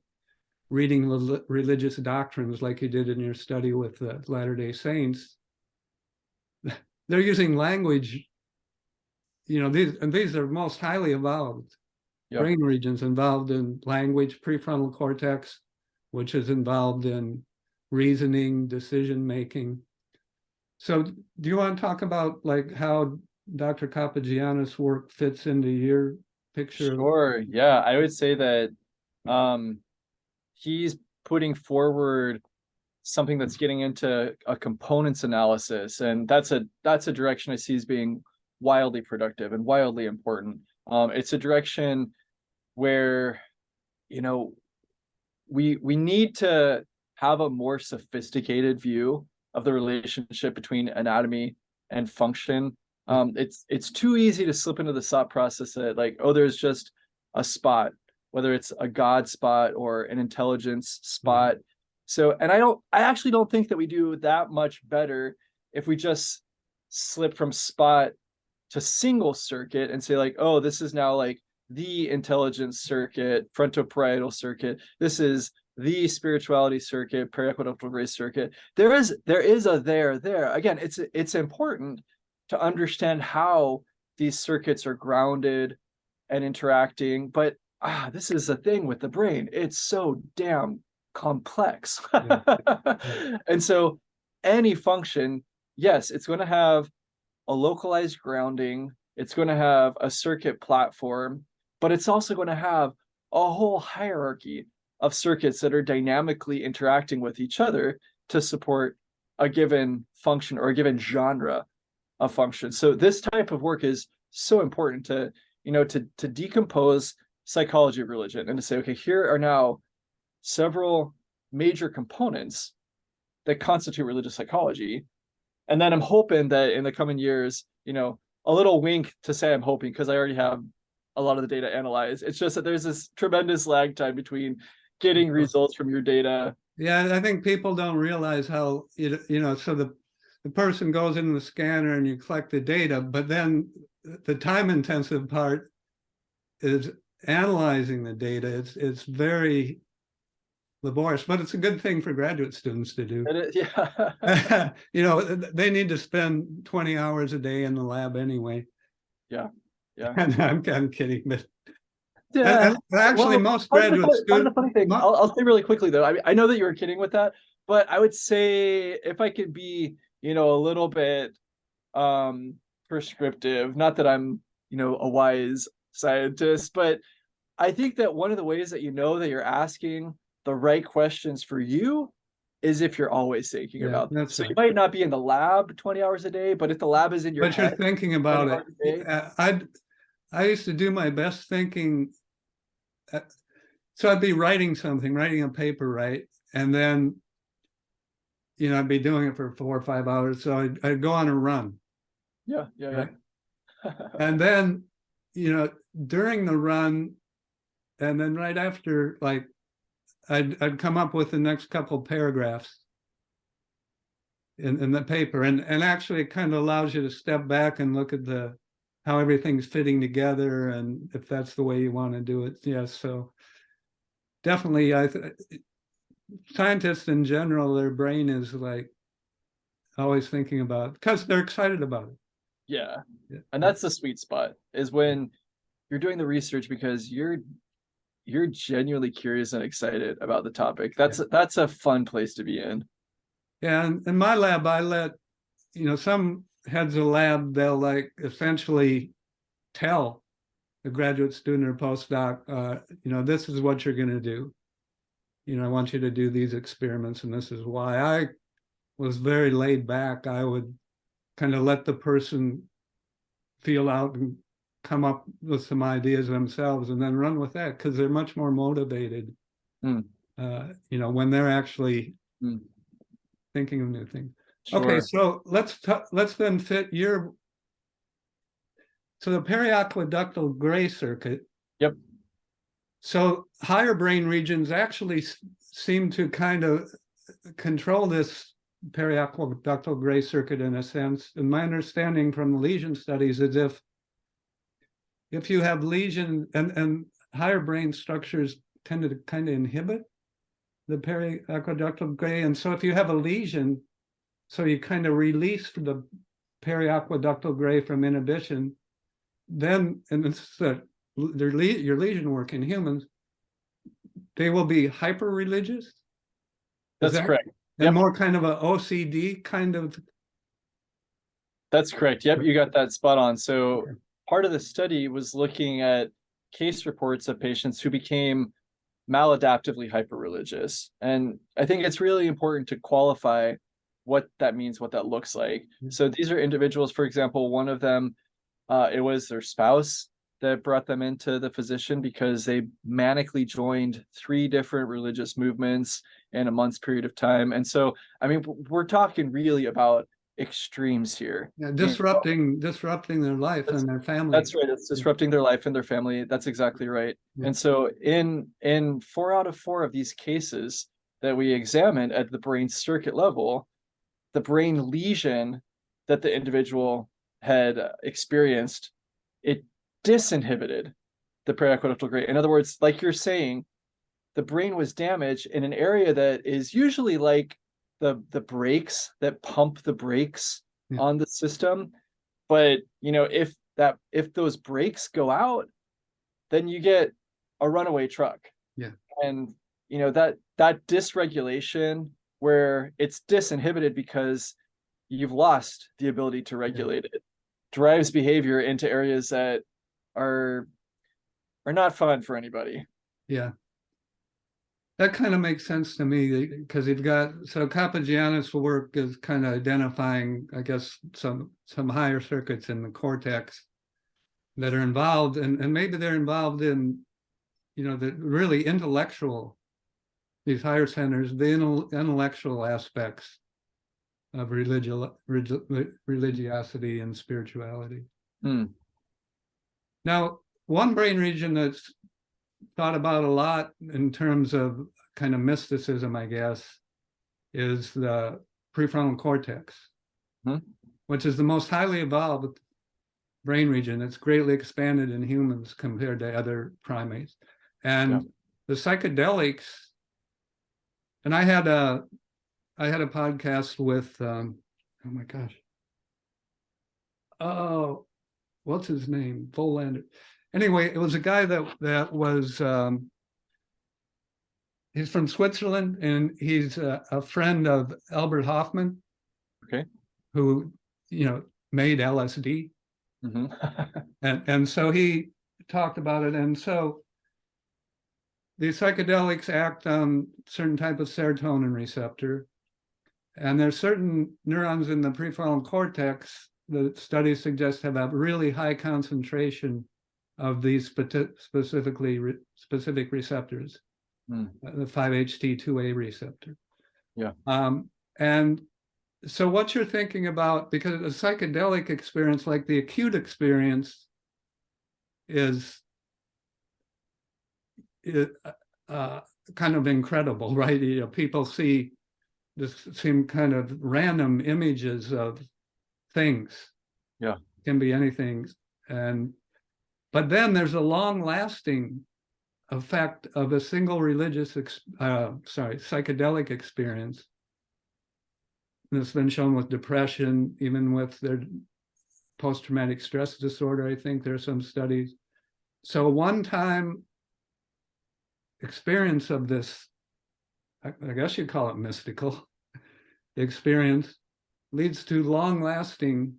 reading religious doctrines like you did in your study with the Latter-day Saints, they're using language, these are most highly evolved brain regions involved in language, prefrontal cortex, which is involved in reasoning, decision making. So do you want to talk about like how Dr. Kapagiannis' work fits into your picture? Sure. Yeah, I would say that he's putting forward something that's getting into a components analysis, and that's a direction I see as being wildly productive and wildly important. It's a direction where, we need to have a more sophisticated view of the relationship between anatomy and function. It's too easy to slip into the thought process that like, oh, there's just a spot, whether it's a God spot or an intelligence spot. So, and I actually don't think that we do that much better if we just slip from spot to single circuit and say like, oh, this is now like the intelligence circuit, frontoparietal circuit. This is the spirituality circuit, periaqueductal grace circuit. There is a there. Again, it's important to understand how these circuits are grounded and interacting, but this is the thing with the brain. It's so damn complex. And so any function, yes, it's going to have a localized grounding. It's going to have a circuit platform, but it's also going to have a whole hierarchy of circuits that are dynamically interacting with each other to support a given function or a given genre of function. So this type of work is so important to, to decompose psychology of religion and to say, okay, here are now several major components that constitute religious psychology. And then I'm hoping that in the coming years, a little wink to say I'm hoping, because I already have a lot of the data analyzed. It's just that there's this tremendous lag time between getting results from your data. Yeah, I think people don't realize how, so the person goes in the scanner and you collect the data, but then the time intensive part is analyzing the data. It's very laborious, but it's a good thing for graduate students to do. Yeah. They need to spend 20 hours a day in the lab anyway. Yeah. And I'm kidding, but yeah. and actually, most graduate students. The funny thing, I'll say really quickly though. I know that you were kidding with that, but I would say if I could be, a little bit prescriptive, not that I'm, a wise scientist, but I think that one of the ways that that you're asking the right questions for you is if you're always thinking about them. So right. You might not be in the lab 20 hours a day, but if the lab is in your head, you're thinking about it. I used to do my best thinking. So I'd be writing a paper, right? And then, I'd be doing it for 4 or 5 hours. So I'd go on a run. Yeah. Right? And then, during the run, and then right after, like, I'd come up with the next couple paragraphs in the paper, and actually it kind of allows you to step back and look at how everything's fitting together, and if that's the way you want to do it. Yes, so definitely, scientists in general, their brain is like always thinking about, because they're excited about it. Yeah, and that's the sweet spot, is when you're doing the research because you're genuinely curious and excited about the topic. That's a fun place to be in. Yeah, and in my lab, I let some heads of lab, they'll like essentially tell the graduate student or postdoc, this is what you're going to do. I want you to do these experiments, and this is why. I was very laid back. I would kind of let the person feel out and come up with some ideas themselves and then run with that, because they're much more motivated, when they're actually thinking of new things. Sure. Okay, so let's then fit the periaqueductal gray circuit. Yep. So higher brain regions actually seem to kind of control this periaqueductal gray circuit in a sense. And my understanding from the lesion studies is if you have lesion and higher brain structures tend to kind of inhibit the periaqueductal gray. And so if you have a lesion, so you kind of release the periaqueductal gray from inhibition, then, and it's your lesion work in humans, they will be hyper-religious? That's correct. And more kind of a OCD kind of? That's correct. Yep, you got that spot on. So part of the study was looking at case reports of patients who became maladaptively hyper-religious. And I think it's really important to qualify what that means, what that looks like. So these are individuals, for example, one of them, it was their spouse that brought them into the physician because they manically joined 3 different religious movements in a month's period of time. And so, I mean, we're talking really about extremes here. Yeah, disrupting their life and their family. That's right. It's disrupting their life and their family. That's exactly right. Yeah. And so in 4 out of 4 of these cases that we examined at the brain circuit level, the brain lesion that the individual had experienced, it disinhibited the periaqueductal gray. In other words, like you're saying, the brain was damaged in an area that is usually like the brakes that pump the brakes on the system. But if those brakes go out, then you get a runaway truck. Yeah. And that dysregulation, where it's disinhibited because you've lost the ability to regulate it, drives behavior into areas that are not fun for anybody. Yeah. That kind of makes sense to me, because you've got, so Kapagiannis' work is kind of identifying, I guess, some higher circuits in the cortex. that are involved, and maybe they're involved in, the really intellectual, these higher centers, the intellectual aspects of religiosity and spirituality. Now, one brain region that's thought about a lot in terms of kind of mysticism, I guess, is the prefrontal cortex, which is the most highly evolved brain region. It's greatly expanded in humans compared to other primates. And the psychedelics, and I had a podcast with oh my gosh, what's his name? Volander. Anyway, it was a guy that was he's from Switzerland, and he's a friend of Albert Hoffman, who made LSD, and so he talked about it. And so the psychedelics act on certain type of serotonin receptor, and there's certain neurons in the prefrontal cortex that studies suggest have a really high concentration of these specific receptors, the 5-HT2A receptor. And so what you're thinking about, because a psychedelic experience, like the acute experience, is kind of incredible, right? People see kind of random images of things. Can be anything. But then there's a long-lasting effect of a single psychedelic experience. And it's been shown with depression, even with their post-traumatic stress disorder. I think there are some studies. So a one-time experience of this, I guess you'd call it mystical experience, leads to long-lasting,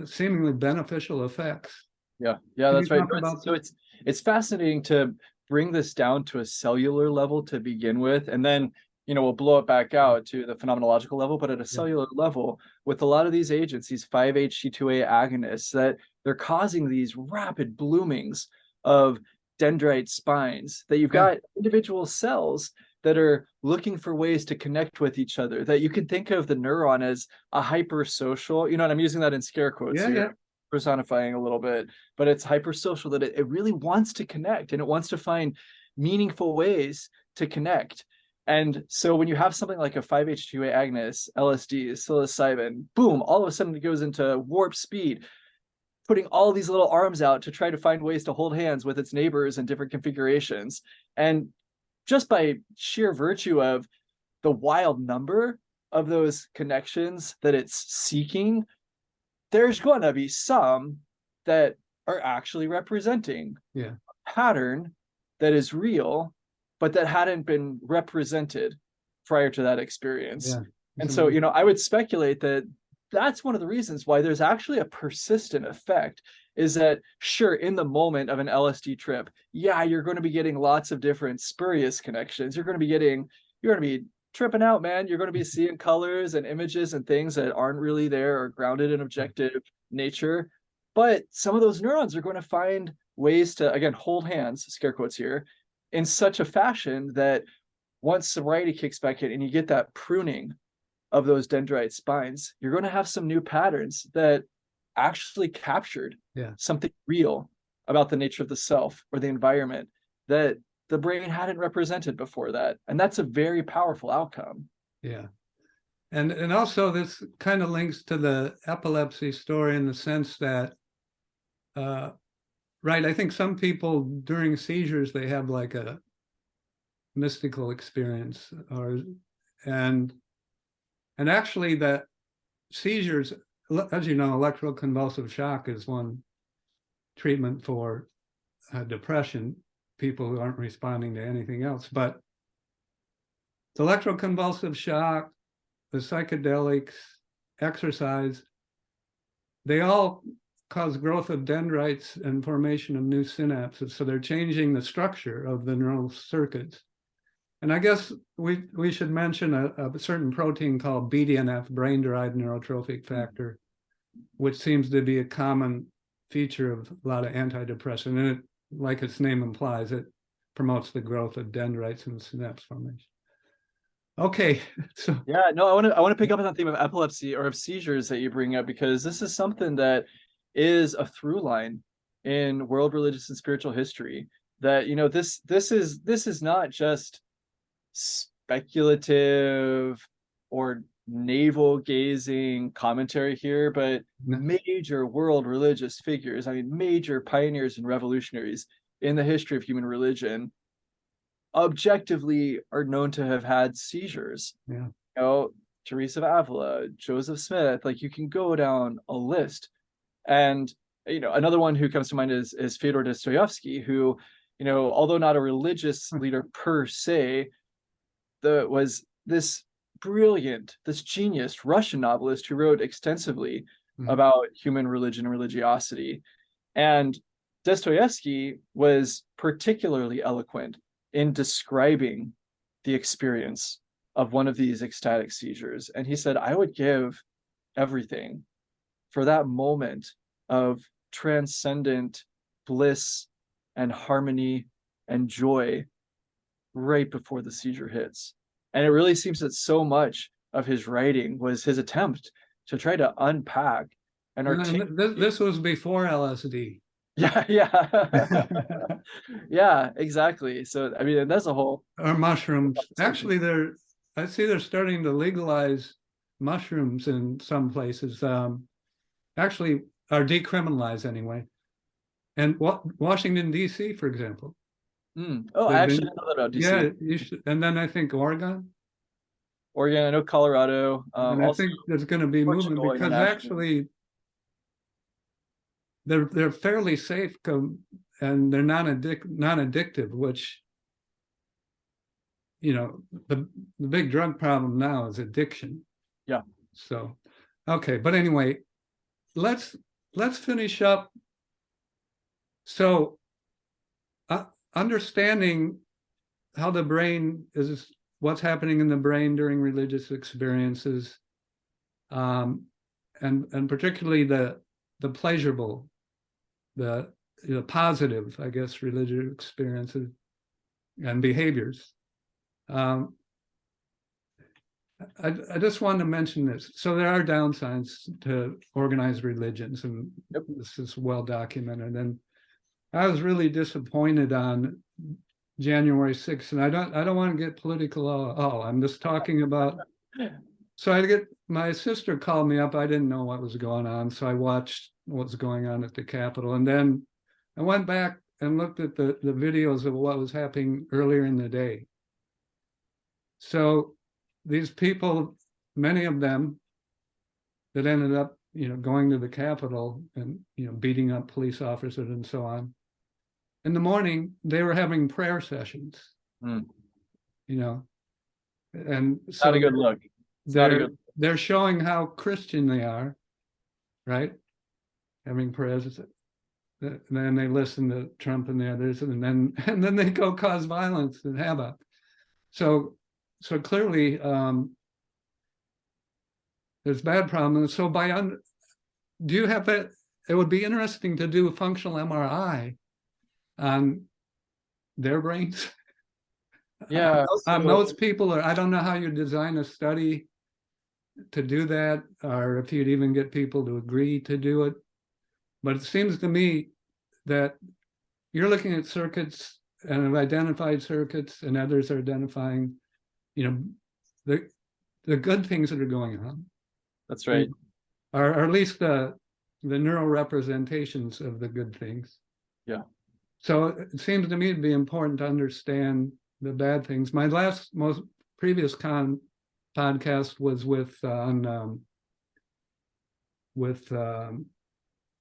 seemingly beneficial effects. That's right. So it's fascinating to bring this down to a cellular level to begin with, and then we'll blow it back out to the phenomenological level. But at a cellular level, with a lot of these agents, these 5-HT2A agonists, that they're causing these rapid bloomings of dendrite spines, that you've got individual cells that are looking for ways to connect with each other, that you can think of the neuron as a hypersocial, and I'm using that in scare quotes here, personifying a little bit, but it's hypersocial, that it really wants to connect, and it wants to find meaningful ways to connect. And so when you have something like a 5-HT2A agonist, LSD, psilocybin, boom, all of a sudden it goes into warp speed, putting all these little arms out to try to find ways to hold hands with its neighbors in different configurations. And just by sheer virtue of the wild number of those connections that it's seeking, there's going to be some that are actually representing a pattern that is real, but that hadn't been represented prior to that experience. And so, I would speculate that that's one of the reasons why there's actually a persistent effect, is that, sure, in the moment of an LSD trip, you're going to be getting lots of different spurious connections. You're going to be tripping out, man. You're going to be seeing colors and images and things that aren't really there or grounded in objective nature. But some of those neurons are going to find ways to, again, hold hands, scare quotes here, in such a fashion that once sobriety kicks back in and you get that pruning of those dendrite spines, you're going to have some new patterns that actually captured something real about the nature of the self or the environment that the brain hadn't represented before that. And that's a very powerful outcome. And also this kind of links to the epilepsy story in the sense that I think some people during seizures, they have like a mystical experience, and actually that seizures, as you know, electroconvulsive shock is one treatment for depression, people who aren't responding to anything else. But the electroconvulsive shock, the psychedelics, exercise, they all cause growth of dendrites and formation of new synapses. So they're changing the structure of the neural circuits. And I guess we should mention a certain protein called BDNF, brain-derived neurotrophic factor, which seems to be a common feature of a lot of antidepressant. And it, like its name implies, it promotes the growth of dendrites and synapse formation. Okay, so Yeah, no, I want to pick up on that theme of epilepsy or of seizures that you bring up, because this is something that is a through line in world religious and spiritual history. That, you know, this is not just speculative or navel gazing commentary here, but major world religious figures, I mean, major pioneers and revolutionaries in the history of human religion, objectively are known to have had seizures. yeah. You know, Teresa of Avila, Joseph Smith, like you can go down a list. And, you know, another one who comes to mind is Fyodor Dostoevsky, who, you know, although not a religious leader per se, was this brilliant, this genius Russian novelist who wrote extensively about human religion and religiosity. And Dostoevsky was particularly eloquent in describing the experience of one of these ecstatic seizures. And he said, I would give everything for that moment of transcendent bliss and harmony and joy right before the seizure hits. And it really seems that so much of his writing was his attempt to try to unpack and articulate. This was before LSD. Yeah, yeah, exactly. So I mean, that's a whole. Or mushrooms. Actually, I see they're starting to legalize mushrooms in some places. Actually, are decriminalized anyway. And Washington D.C., for example. Oh, I actually didn't know that about DC. Yeah, you should. And then I think Oregon. I know Colorado. And I think there's going to be movement because actually they're fairly safe and they're non-addictive, which, you know, the big drug problem now is addiction. Yeah. So, okay, but anyway, let's finish up. So, understanding how the brain is, what's happening in the brain during religious experiences, and particularly the pleasurable, the positive, I guess, religious experiences and behaviors. I just wanted to mention this. So there are downsides to organized religions, and this is well documented. And I was really disappointed on January 6th, and I don't want to get political at all. I'm just talking about. So my sister called me up. I didn't know what was going on, so I watched what was going on at the Capitol, and then I went back and looked at the videos of what was happening earlier in the day. So these people, many of them that ended up, going to the Capitol and, beating up police officers and so on. In the morning, they were having prayer sessions, and so not a good look. They're showing how Christian they are, right? Having prayers, and then they listen to Trump and the others, and then they go cause violence and havoc. So clearly, there's bad problems. So do you have that? It would be interesting to do a functional MRI on their brains. Yeah. On those people, or I don't know how you design a study to do that, or if you'd even get people to agree to do it. But it seems to me that you're looking at circuits and have identified circuits, and others are identifying, the good things that are going on. That's right. Or at least the neural representations of the good things. Yeah. So it seems to me to be important to understand the bad things. My most previous podcast was with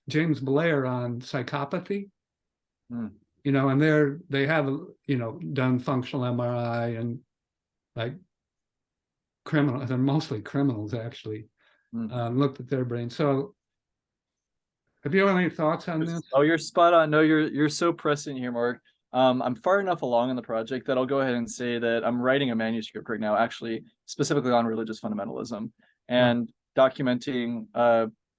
James Blair on psychopathy. And they have done functional MRI and like criminals, they're mostly criminals actually, looked at their brain. So have you any thoughts on this? Oh, you're spot on. No, you're so prescient here, Mark. I'm far enough along in the project that I'll go ahead and say that I'm writing a manuscript right now, actually specifically on religious fundamentalism and documenting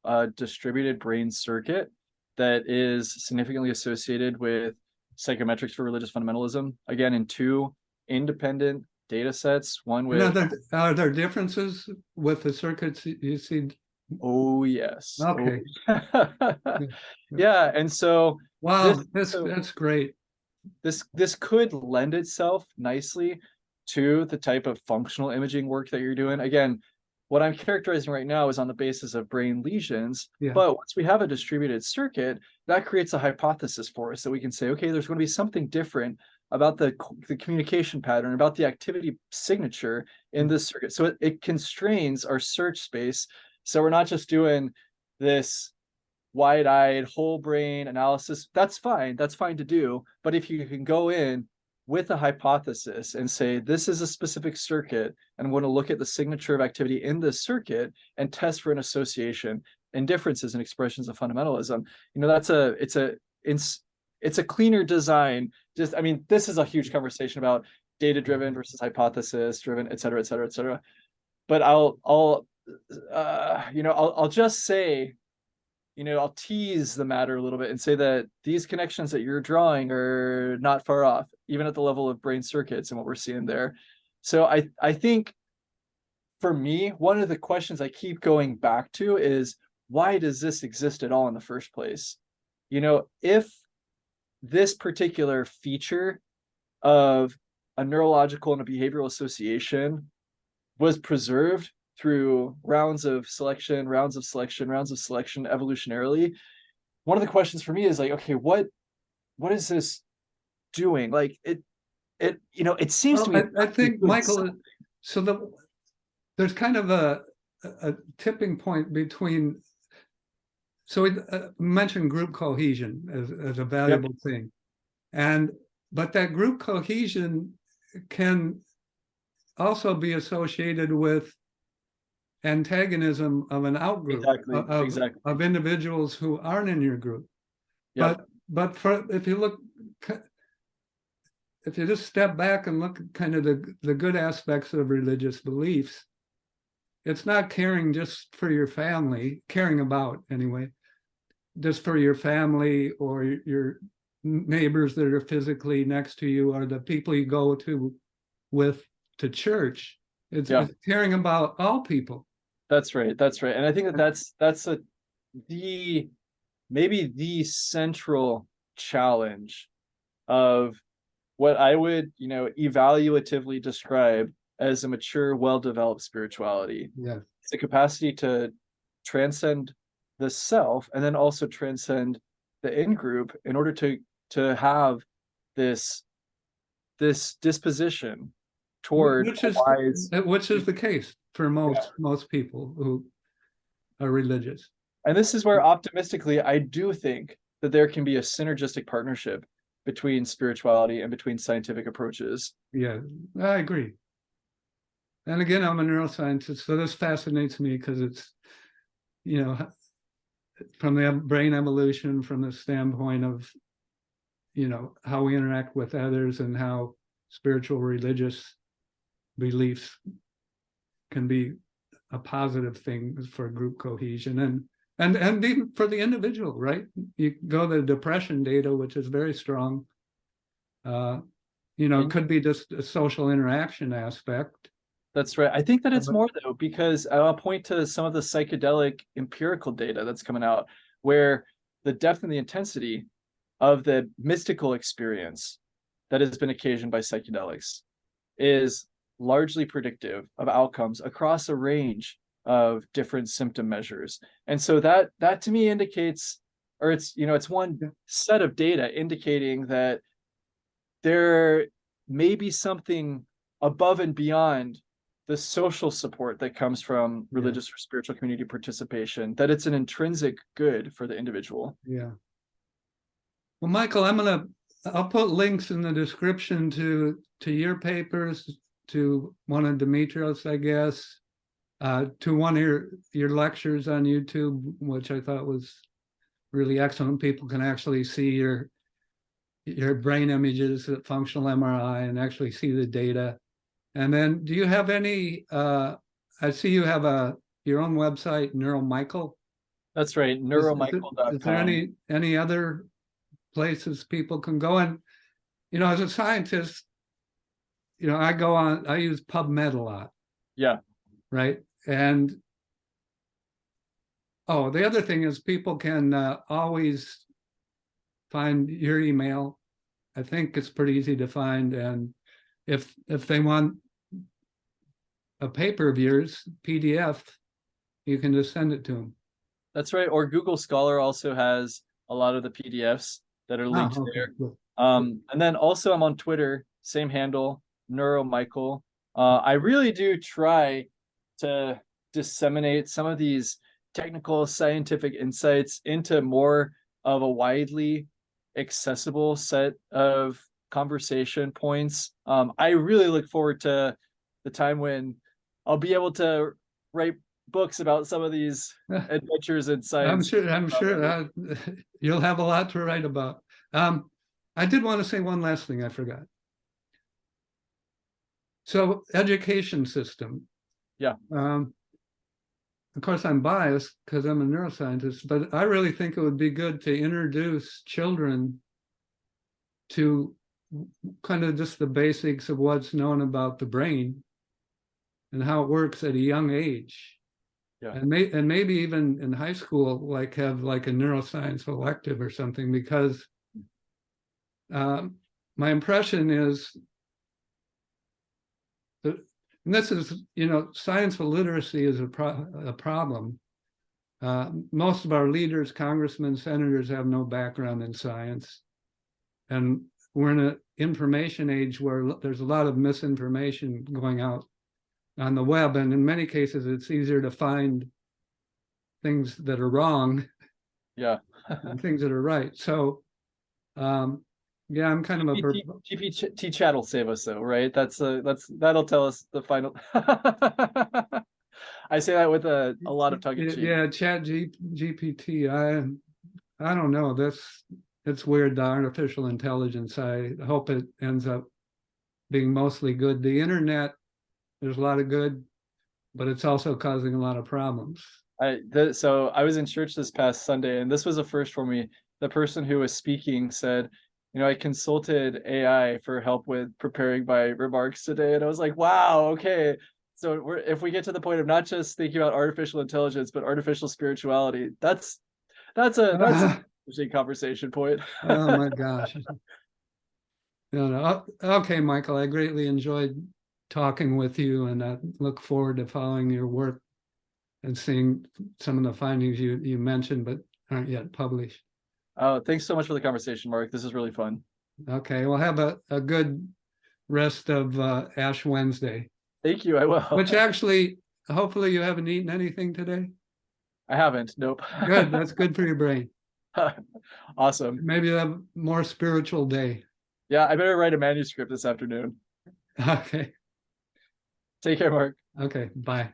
a distributed brain circuit that is significantly associated with psychometrics for religious fundamentalism. Again, in 2 independent data sets, one And with are there differences with the circuits you see? oh yes. Okay. Yeah, and so Wow, that's great. this could lend itself nicely to the type of functional imaging work that you're doing. Again, what I'm characterizing right now is on the basis of brain lesions, Yeah. but once we have a distributed circuit, that creates a hypothesis for us that we can say, okay, there's going to be something different about the communication pattern, about the activity signature in this circuit. So it constrains our search space. So we're not just doing this wide-eyed whole brain analysis. That's fine to do, but if you can go in with a hypothesis and say, this is a specific circuit, and I'm going to look at the signature of activity in this circuit and test for an association and differences and expressions of fundamentalism, it's a cleaner design. Just, I mean, this is a huge conversation about data-driven versus hypothesis-driven, et cetera, et cetera, et cetera. But I'll just say, I'll tease the matter a little bit and say that these connections that you're drawing are not far off, even at the level of brain circuits and what we're seeing there. So I think for me, one of the questions I keep going back to is, why does this exist at all in the first place? If this particular feature of a neurological and a behavioral association was preserved through rounds of selection, evolutionarily, one of the questions for me is like, okay, what is this doing? Like it seems to me. I think, Michael, so there's kind of a tipping point between, so we mentioned group cohesion as a valuable thing. But that group cohesion can also be associated with antagonism of an outgroup of individuals who aren't in your group. Yep. But if you just step back and look at kind of the good aspects of religious beliefs, it's not caring just for your family, caring about anyway, just for your family or your neighbors that are physically next to you or the people you go to church. It's caring about all people. That's right. And I think that's maybe the central challenge of what I would, evaluatively describe as a mature, well-developed spirituality. Yeah. It's the capacity to transcend the self and then also transcend the in-group in order to have this disposition toward which is the case for most people who are religious. And this is where optimistically I do think that there can be a synergistic partnership between spirituality and between scientific approaches. Yeah, I agree. And again, I'm a neuroscientist, so this fascinates me because it's, from the brain evolution, from the standpoint of, how we interact with others and how spiritual religious beliefs can be a positive thing for group cohesion and even for the individual, right? You go to the depression data, which is very strong. It could be just a social interaction aspect. That's right. I think that it's more though, because I'll point to some of the psychedelic empirical data that's coming out where the depth and the intensity of the mystical experience that has been occasioned by psychedelics is largely predictive of outcomes across a range of different symptom measures. And so that to me indicates, or it's one set of data indicating that there may be something above and beyond the social support that comes from religious or spiritual community participation, that it's an intrinsic good for the individual. Yeah. Well, Michael, I'll put links in the description to your papers, to one of Dimitrios, I guess, to one of your lectures on YouTube, which I thought was really excellent. People can actually see your brain images at functional MRI and actually see the data. And then, do you have any? I see you have your own website, Michael. That's right. Is there Neuromichael.com. any other places people can go? And, as a scientist, I use PubMed a lot, Yeah. right? And the other thing is people can always find your email. I think it's pretty easy to find. And if they want a paper of yours, PDF, you can just send it to them. That's right. Or Google Scholar also has a lot of the PDFs that are linked there. Cool. And then also I'm on Twitter, same handle, NeuroMichael. I really do try to disseminate some of these technical scientific insights into more of a widely accessible set of conversation points. I really look forward to the time when I'll be able to write books about some of these adventures in science. I'm sure you'll have a lot to write about. I did want to say one last thing I forgot. So education system. Yeah. Of course, I'm biased because I'm a neuroscientist, but I really think it would be good to introduce children to kind of just the basics of what's known about the brain and how it works at a young age. Yeah. And maybe even in high school, like have like a neuroscience elective or something, because my impression is that, and this is, science illiteracy is a problem. Most of our leaders, congressmen, senators have no background in science. And we're in an information age where there's a lot of misinformation going out on the web. And in many cases, it's easier to find things that are wrong and things that are right. So, yeah, I'm kind of a GPT chat will save us though, right? That'll tell us the final. I say that with a lot of tongue in cheek. Yeah, chat GPT. I don't know. It's weird, the artificial intelligence. I hope it ends up being mostly good. The internet, there's a lot of good, but it's also causing a lot of problems. So I was in church this past Sunday, and this was a first for me. The person who was speaking said, I consulted AI for help with preparing my remarks today. And I was like, wow, okay. So if we get to the point of not just thinking about artificial intelligence, but artificial spirituality, that's an interesting conversation point. Oh my gosh. No. Okay, Michael, I greatly enjoyed talking with you, and I look forward to following your work and seeing some of the findings you mentioned but aren't yet published. Oh, thanks so much for the conversation, Mark. This is really fun. Okay, well, have a good rest of Ash Wednesday. Thank you, I will. Which actually, hopefully you haven't eaten anything today? I haven't, nope. Good, that's good for your brain. Awesome. Maybe you'll have a more spiritual day. Yeah, I better write a manuscript this afternoon. Okay. Take care, Mark. Okay, bye.